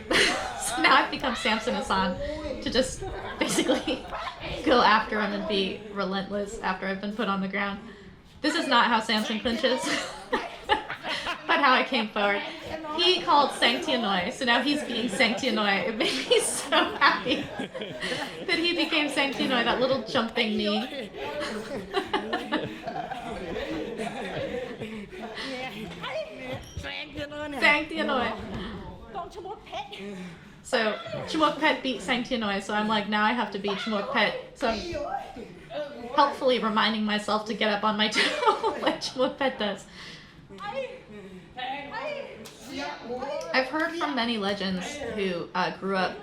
So now I've become Samson Hassan to just basically go after him and be relentless after I've been put on the ground. This is not how Samson clinches, but how I came forward. He called Sangtiennoi, so now he's being Sangtiennoi. It made me so happy that he became Sangtiennoi, that little jumping knee. Sangtiennoi. So Chumok Pet beat Sangtiennoi, so I'm like, now I have to beat Chumok Pet. So I'm helpfully reminding myself to get up on my toe like Chumok Pet does. I've heard from many legends who grew up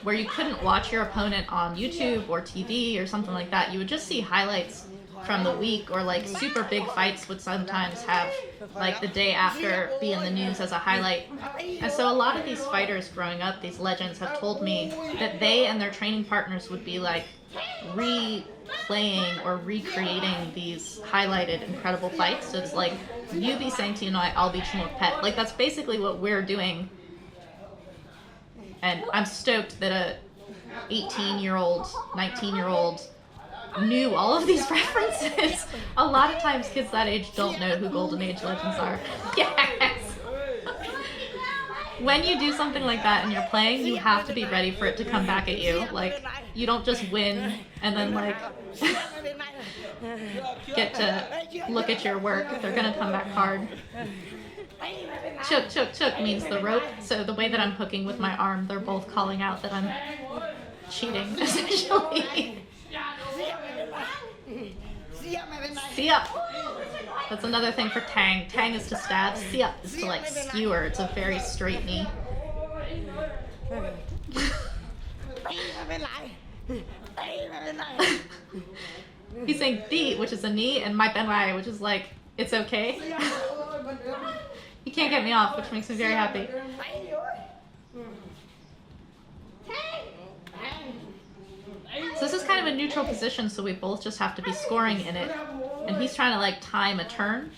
where you couldn't watch your opponent on YouTube or TV or something like that. You would just see highlights from the week, or like super big fights would sometimes have like the day after be in the news as a highlight. And so a lot of these fighters growing up, these legends, have told me that they and their training partners would be like replaying or recreating these highlighted incredible fights. So it's like, you be Sangtiennoi, I'll be Chumok Pet. Like, that's basically what we're doing. And I'm stoked that a 18-year-old, 19-year-old knew all of these references. A lot of times kids that age don't know who Golden Age legends are. Yes! When you do something like that and you're playing, you have to be ready for it to come back at you. Like, you don't just win and then like get to look at your work. They're gonna come back hard. Chook, chook, chook means the rope. So the way that I'm hooking with my arm, they're both calling out that I'm cheating, essentially. Siap. That's another thing for tang. Tang is to stab. Siap is to like skewer. It's a very straight knee. He's saying di, which is a knee, and my benwai, which is like, it's okay. He can't get me off, which makes me very happy. So this is kind of a neutral position, so we both just have to be scoring in it. And he's trying to like time a turn.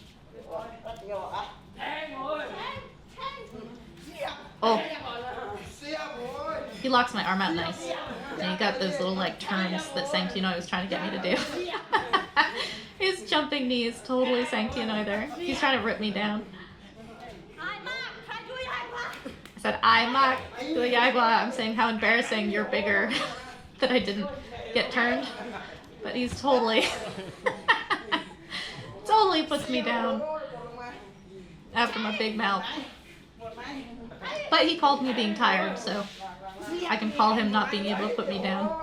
Oh. He locks my arm out nice. And he got those little like turns that Sangtiennoi was trying to get me to do. His jumping knee is totally Sangtiennoi there. He's trying to rip me down. I said, I mak Duuglas-Ittu. I'm saying how embarrassing, you're bigger. That I didn't get turned, but he's totally totally puts me down after my big mouth. But he called me being tired, so I can call him not being able to put me down.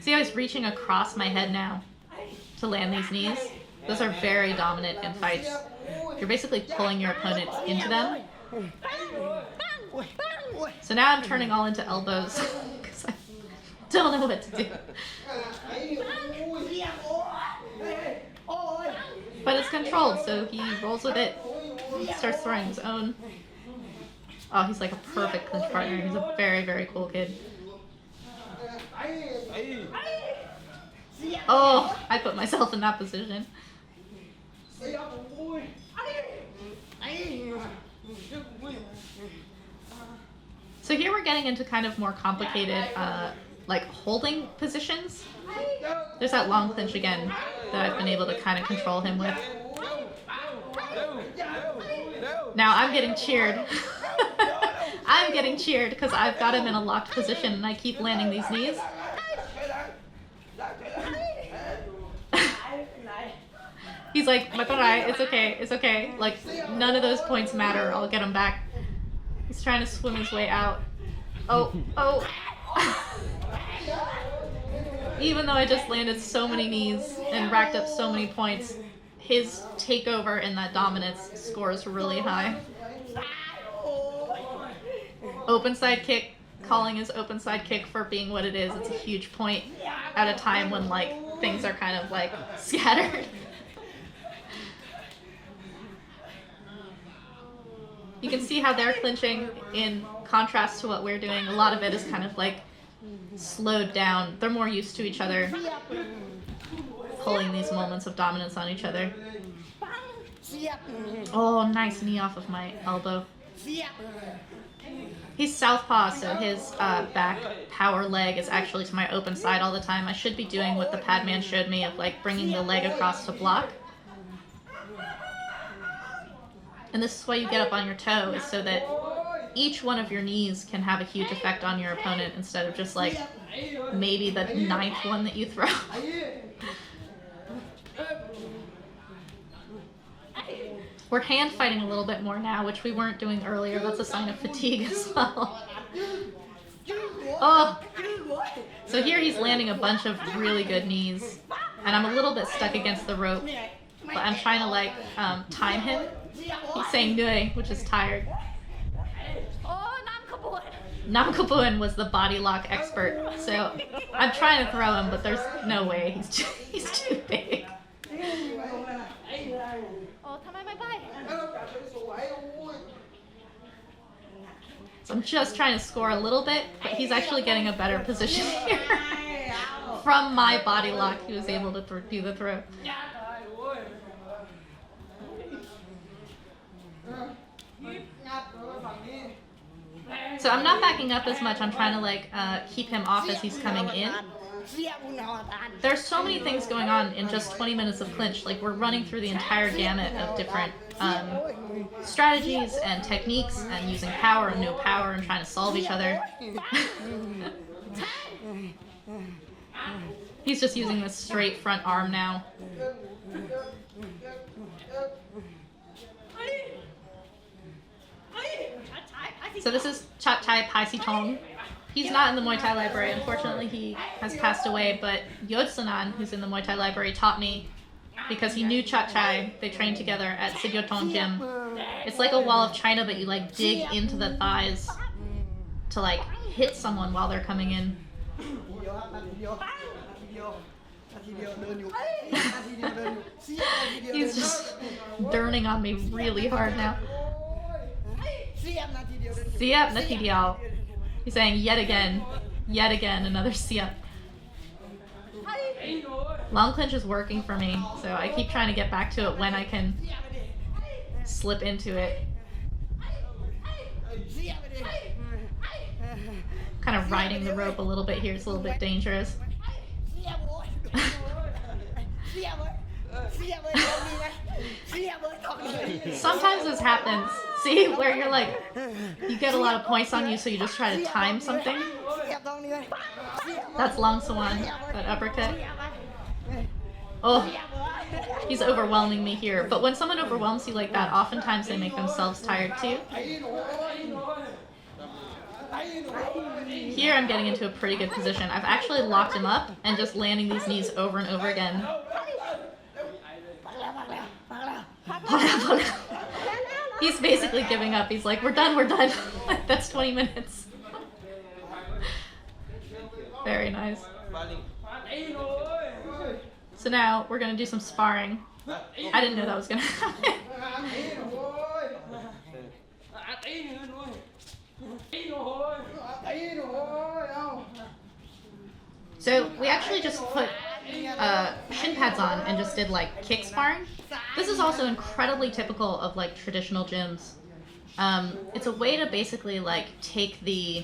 See how he's reaching across my head now to land these knees? Those are very dominant in fights. You're basically pulling your opponent into them. So now I'm turning all into elbows because I don't know what to do. But it's controlled, so he rolls with it, starts throwing his own. Oh, he's like a perfect clinch partner. He's a very, very cool kid. Oh, I put myself in that position. So here we're getting into kind of more complicated, like holding positions. There's that long clinch again that I've been able to kind of control him with. Now I'm getting cheered. I'm getting cheered because I've got him in a locked position and I keep landing these knees. He's like, Matarai, it's okay, it's okay. Like, none of those points matter. I'll get him back. He's trying to swim his way out. Oh. Even though I just landed so many knees and racked up so many points, his takeover in that dominance scores really high. Open side kick, calling his open side kick for being what it is. It's a huge point at a time when, like, things are kind of, like, scattered. You can see how they're clinching in contrast to what we're doing. A lot of it is kind of like slowed down. They're more used to each other, pulling these moments of dominance on each other. Oh, nice knee off of my elbow. He's southpaw, so his back power leg is actually to my open side all the time. I should be doing what the pad man showed me of like bringing the leg across to block. And this is why you get up on your toe, is so that each one of your knees can have a huge effect on your opponent instead of just like maybe the 9th one that you throw. We're hand fighting a little bit more now, which we weren't doing earlier. That's a sign of fatigue as well. Oh! So here he's landing a bunch of really good knees, and I'm a little bit stuck against the rope, but I'm trying to like time him. He's saying "Nui," which is tired. Nam Kapuen was the body lock expert, so I'm trying to throw him, but there's no way. He's too big. So I'm just trying to score a little bit, but he's actually getting a better position here. From my body lock, he was able to do the throw. So I'm not backing up as much. I'm trying to like keep him off as he's coming in. There's so many things going on in just 20 minutes of clinch. Like, we're running through the entire gamut of different strategies and techniques and using power and no power and trying to solve each other. He's just using this straight front arm now. So this is Chap Thai Pai Si Tong. He's not in the Muay Thai Library. Unfortunately, he has passed away, but Yod Sanan, who's in the Muay Thai Library, taught me because he knew Chap Thai. They trained together at Sigyotong Gym. It's like a wall of China, but you like dig into the thighs to like hit someone while they're coming in. He's just durning on me really hard now. Siap Natidiao. He's saying yet again, another siap. Long clinch is working for me, so I keep trying to get back to it when I can slip into it. Kind of riding the rope a little bit here. It's a little bit dangerous. Sometimes this happens. See, where you're like, you get a lot of points on you, so you just try to time something. That's Long Swan, that uppercut. Oh, he's overwhelming me here. But when someone overwhelms you like that, oftentimes they make themselves tired too. Here I'm getting into a pretty good position. I've actually locked him up and just landing these knees over and over again. He's basically giving up. He's like, we're done. That's 20 minutes. Very nice. So now we're gonna do some sparring. I didn't know that was gonna happen. So we actually just put shin pads on and just did like kick sparring. This is also incredibly typical of like traditional gyms. It's a way to basically like take the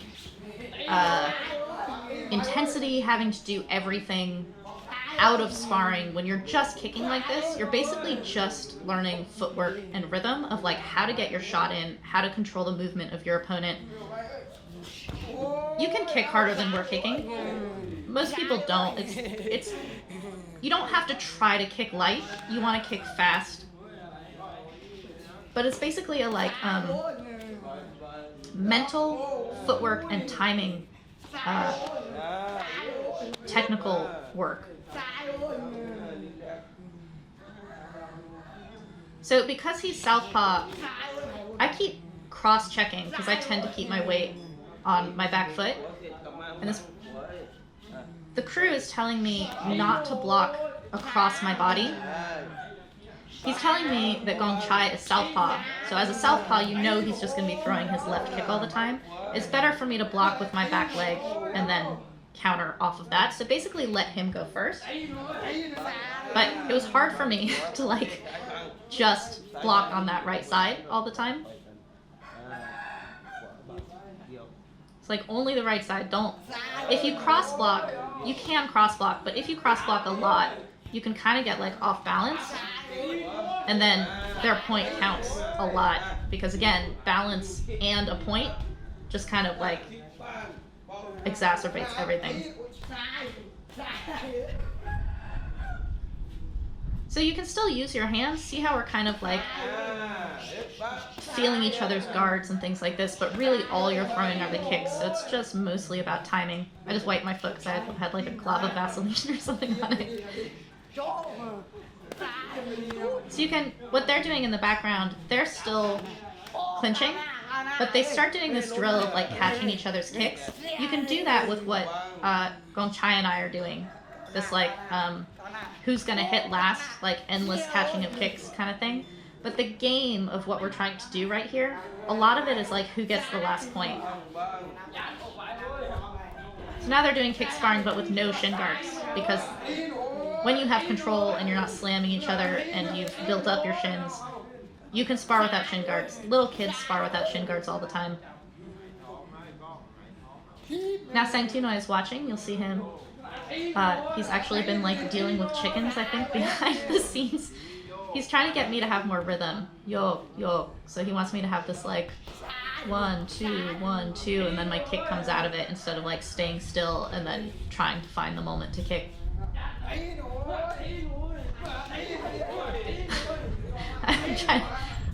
intensity, having to do everything out of sparring. When you're just kicking like this, you're basically just learning footwork and rhythm of like how to get your shot in, how to control the movement of your opponent. You can kick harder than we're kicking. Most people don't. It's you don't have to try to kick light. You want to kick fast. But it's basically a like mental footwork and timing technical work. So because he's southpaw, I keep cross-checking because I tend to keep my weight on my back foot. And the crew is telling me not to block across my body. He's telling me that Kongchai is southpaw. So as a southpaw, you know he's just going to be throwing his left kick all the time. It's better for me to block with my back leg and then counter off of that. So basically let him go first. But it was hard for me to like just block on that right side all the time. It's like only the right side. Don't. If you cross block, you can cross block, but if you cross block a lot, you can kind of get like off balance. And then their point counts a lot because again, balance and a point just kind of like exacerbates everything. So you can still use your hands. See how we're kind of like feeling each other's guards and things like this, but really all you're throwing are the kicks. So it's just mostly about timing. I just wiped my foot because I had like a glob of Vaseline or something on it. So you can, what they're doing in the background, they're still clinching, but they start doing this drill of like catching each other's kicks. You can do that with what Kongchai and I are doing. This like, who's gonna hit last, like endless catching of kicks kind of thing. But the game of what we're trying to do right here, a lot of it is like who gets the last point. So now they're doing kick sparring but with no shin guards, because when you have control and you're not slamming each other and you've built up your shins, you can spar without shin guards. Little kids spar without shin guards all the time. Now Sangtiennoi is watching. You'll see him. He's actually been like dealing with chickens, I think, behind the scenes. He's trying to get me to have more rhythm. Yo, yo. So he wants me to have this like 1, 2, 1, 2, and then my kick comes out of it instead of like staying still and then trying to find the moment to kick.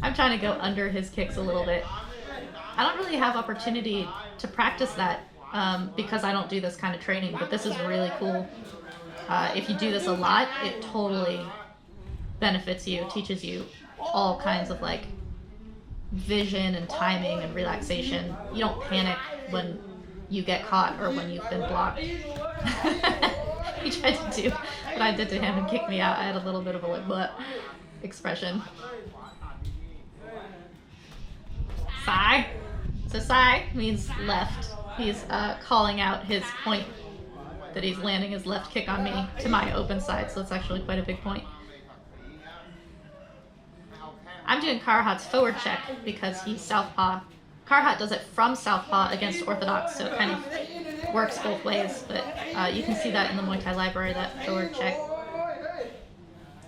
I'm trying to go under his kicks a little bit. I don't really have opportunity to practice that because I don't do this kind of training, but this is really cool. If you do this a lot, it totally benefits you, teaches you all kinds of like vision and timing and relaxation. You don't panic when you get caught or when you've been blocked. He tried to do what I did to him and kicked me out. I had a little bit of a like what expression. Sai. So Sai means left. He's calling out his point that he's landing his left kick on me to my open side, so it's actually quite a big point. I'm doing Karhat's forward check because he's southpaw. Karhat does it from southpaw against orthodox, so it kind of works both ways, but you can see that in the Muay Thai Library, that forward check.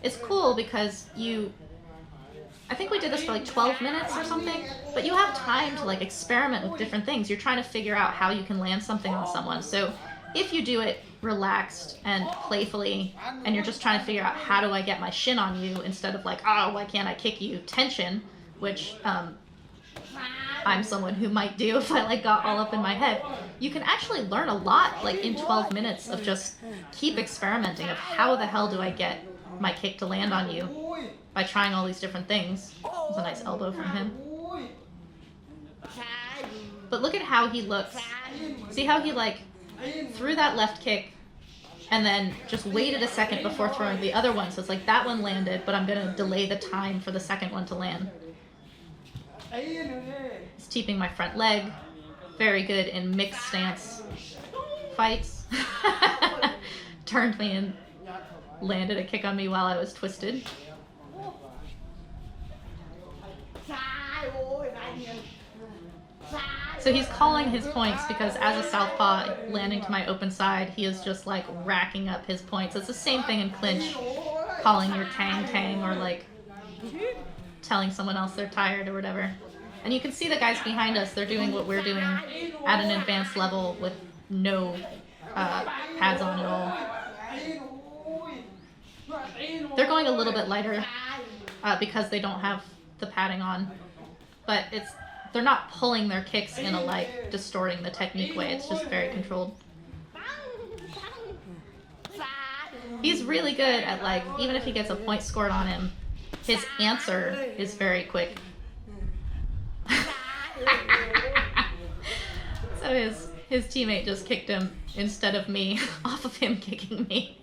It's cool because I think we did this for like 12 minutes or something, but you have time to like experiment with different things. You're trying to figure out how you can land something on someone. So if you do it relaxed and playfully, and you're just trying to figure out how do I get my shin on you instead of like, oh, why can't I kick you? Tension, which I'm someone who might do if I like got all up in my head. You can actually learn a lot like in 12 minutes of just keep experimenting of how the hell do I get my kick to land on you by trying all these different things. That was a nice elbow from him. But look at how he looks. See how he like threw that left kick and then just waited a second before throwing the other one. So it's like that one landed, but I'm gonna delay the time for the second one to land. He's keeping my front leg. Very good in mixed stance fights. Turned me and landed a kick on me while I was twisted. So he's calling his points because as a southpaw landing to my open side, he is just like racking up his points. It's the same thing in clinch, calling your tang or like telling someone else they're tired or whatever. And you can see the guys behind us, they're doing what we're doing at an advanced level with no pads on at all. They're going a little bit lighter because they don't have the padding on, but they're not pulling their kicks in a like distorting the technique way. It's just very controlled. He's really good at like, even if he gets a point scored on him, his answer is very quick. So his teammate just kicked him instead of me off of him kicking me.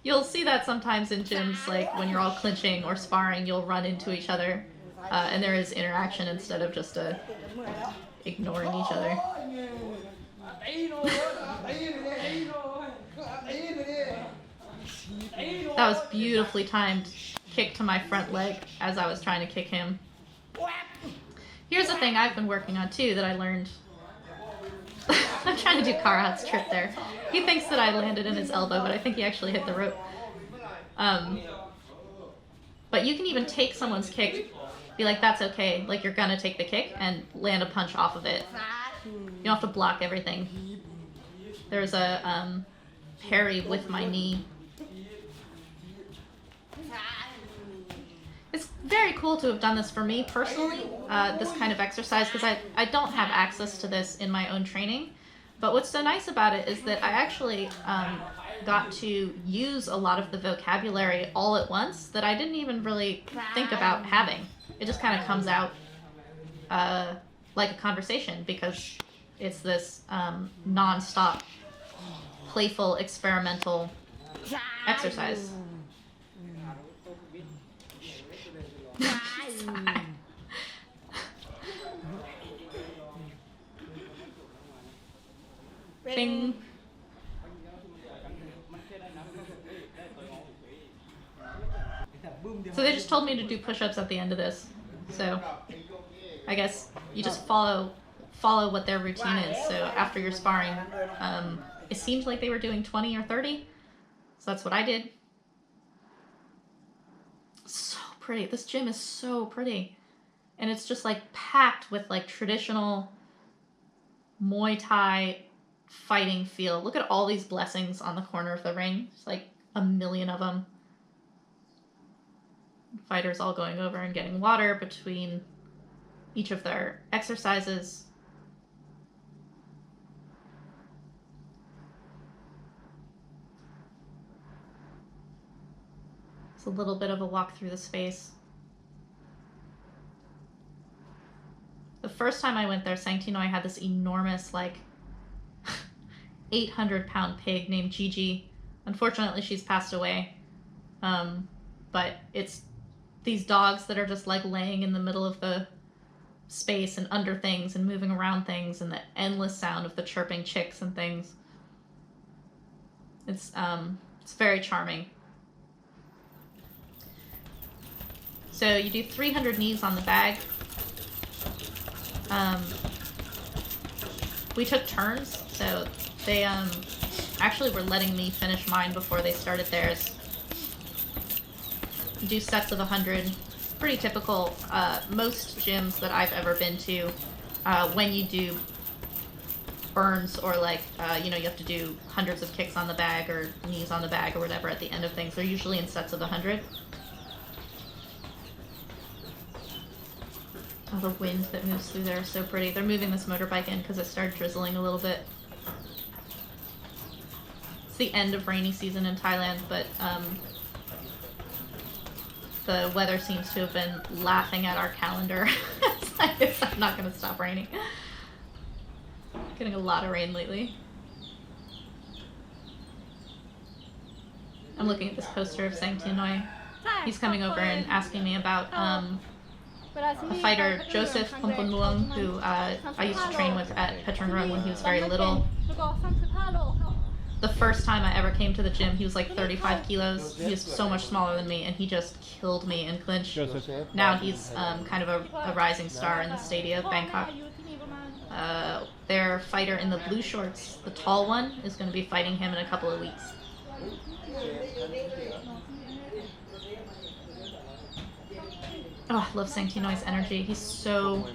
You'll see that sometimes in gyms, like when you're all clinching or sparring, you'll run into each other, and there is interaction instead of just ignoring each other. That was beautifully timed kick to my front leg as I was trying to kick him. Here's the thing I've been working on too that I learned. I'm trying to do Karat's trip there. He thinks that I landed in his elbow, but I think he actually hit the rope. But you can even take someone's kick, be like, that's okay, like you're gonna take the kick and land a punch off of it. You don't have to block everything. There's a parry with my knee. It's very cool to have done this for me personally, this kind of exercise, because I don't have access to this in my own training. But what's so nice about it is that I actually got to use a lot of the vocabulary all at once that I didn't even really think about having. It just kind of comes out like a conversation because it's this non-stop, playful, experimental exercise. Bing. So they just told me to do push-ups at the end of this. So I guess you just follow what their routine is. So after your sparring, it seemed like they were doing 20 or 30. So that's what I did. So pretty. This gym is so pretty. And it's just like packed with like traditional Muay Thai fighting feel. Look at all these blessings on the corner of the ring. There's like a million of them. Fighters all going over and getting water between each of their exercises. It's a little bit of a walk through the space. The first time I went there, Sangtiennoi had this enormous, like, 800-pound pig named Gigi. Unfortunately, she's passed away. But it's these dogs that are just, like, laying in the middle of the space and under things and moving around things, and the endless sound of the chirping chicks and things. It's very charming. So you do 300 knees on the bag. We took turns, so they actually were letting me finish mine before they started theirs. You do sets of 100. Pretty typical. Most gyms that I've ever been to, when you do burns or like, you have to do hundreds of kicks on the bag or knees on the bag or whatever at the end of things, they're usually in sets of 100. Oh, the wind that moves through there is so pretty. They're moving this motorbike in because it started drizzling a little bit. It's the end of rainy season in Thailand, but the weather seems to have been laughing at our calendar. It's not going to stop raining. Getting a lot of rain lately. I'm looking at this poster of Sangtiennoi. He's coming over and asking me about a fighter, Joseph Pomponmuang, who I used to train with at Patron when he was very little. The first time I ever came to the gym, he was like 35 kilos. He was so much smaller than me, and he just killed me in clinch. Now he's kind of a rising star in the stadia of Bangkok. Their fighter in the blue shorts, the tall one, is going to be fighting him in a couple of weeks. Oh, I love Sangtiennoi's energy. He's so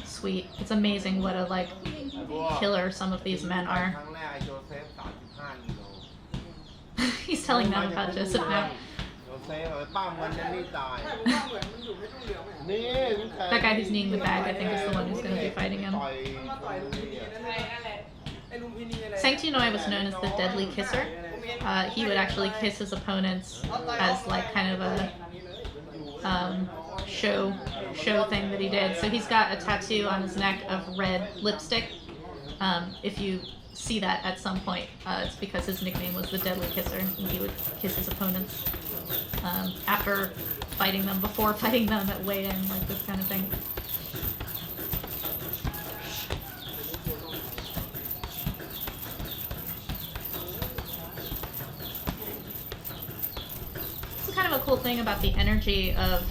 sweet. It's amazing what a like killer some of these men are. He's telling them about Joseph now. That guy who's kneeing the bag, I think, is the one who's going to be fighting him. Sangtiennoi was known as the deadly kisser. He would actually kiss his opponents as like kind of a show thing that he did. So he's got a tattoo on his neck of red lipstick. If you see that at some point, it's because his nickname was the deadly kisser, and he would kiss his opponents after fighting them, before fighting them, at weigh-in, like this kind of thing. This is kind of a cool thing about the energy of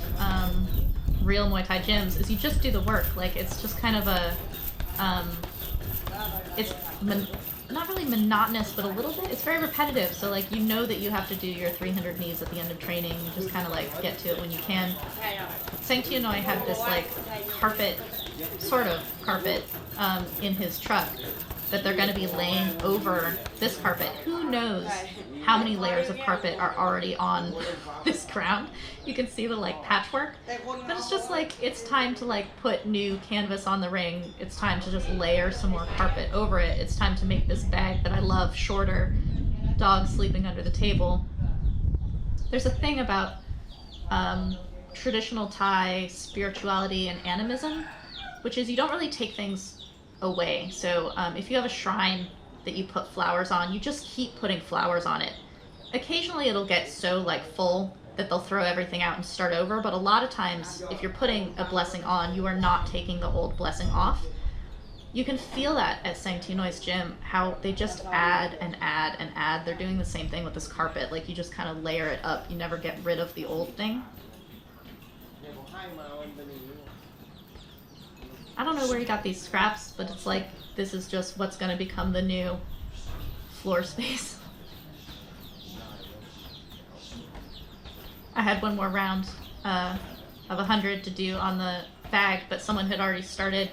real Muay Thai gyms is you just do the work. Like, it's just kind of a it's not really monotonous, but a little bit. It's very repetitive, so like you know that you have to do your 300 knees at the end of training. You just kind of like get to it when you can. Sangtiennoi had this like carpet, sort of carpet, in his truck that they're going to be laying over this carpet. Who knows how many layers of carpet are already on this ground? You can see the like patchwork, but it's just like it's time to like put new canvas on the ring. It's time to just layer some more carpet over it. It's time to make this bag that I love shorter. Dog sleeping under the table. There's a thing about traditional Thai spirituality and animism, which is you don't really take things away. So if you have a shrine that you put flowers on, you just keep putting flowers on it. Occasionally it'll get so like full that they'll throw everything out and start over, but a lot of times if you're putting a blessing on, you are not taking the old blessing off. You can feel that at Sangtiennoi's gym, how they just add and add and add. They're doing the same thing with this carpet, like you just kind of layer it up. You never get rid of the old thing. I don't know where he got these scraps, but it's like this is just what's going to become the new floor space. I had one more round of 100 to do on the bag, but someone had already started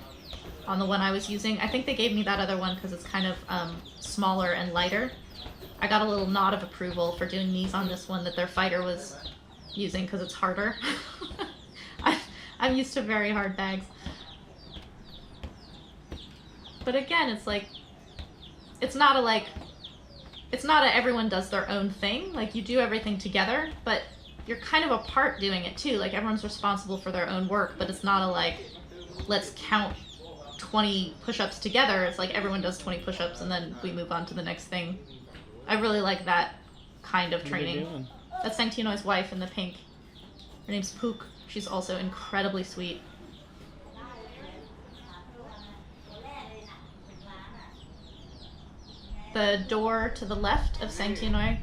on the one I was using. I think they gave me that other one because it's kind of smaller and lighter. I got a little nod of approval for doing these on this one that their fighter was using because it's harder. I'm used to very hard bags. But again, it's like, it's not a everyone does their own thing. Like, you do everything together, but you're kind of apart doing it too. Like, everyone's responsible for their own work, but it's not a like, let's count 20 push-ups together. It's like everyone does 20 push-ups and then we move on to the next thing. I really like that kind of training. That's Sangtiennoi's wife in the pink. Her name's Pook. She's also incredibly sweet. The door to the left of Sangtiennoi,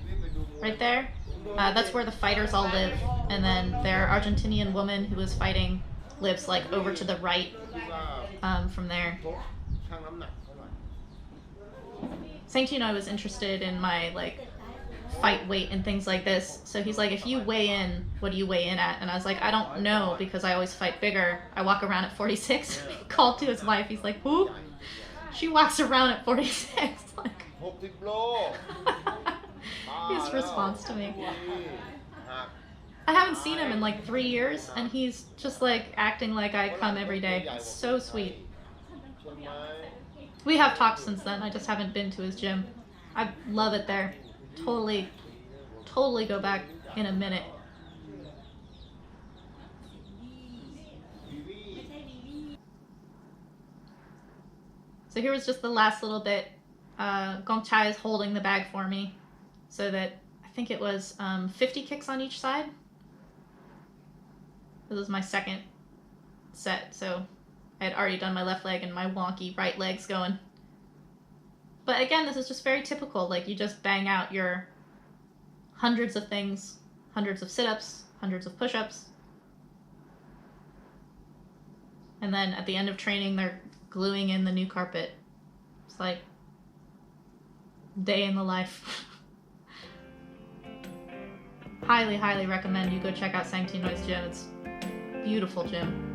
right there, that's where the fighters all live. And then their Argentinian woman who was fighting lives like over to the right from there. Sangtiennoi was interested in my like fight weight and things like this. So he's like, if you weigh in, what do you weigh in at? And I was like, I don't know because I always fight bigger. I walk around at 46. He called to his wife. He's like, who? She walks around at 46. Like, his response to me. I haven't seen him in like 3 years, and he's just like acting like I come every day. It's so sweet. We have talked since then. I just haven't been to his gym. I love it there. Totally go back in a minute. So here was just the last little bit. Kongchai is holding the bag for me so that I think it was 50 kicks on each side. This was my second set, so I had already done my left leg and my wonky right leg's going. But again, this is just very typical. Like, you just bang out your hundreds of things, hundreds of sit-ups, hundreds of push-ups. And then at the end of training, they're gluing in the new carpet. It's like day in the life. Highly, highly recommend you go check out Sangtiennoi's gym. It's a beautiful gym.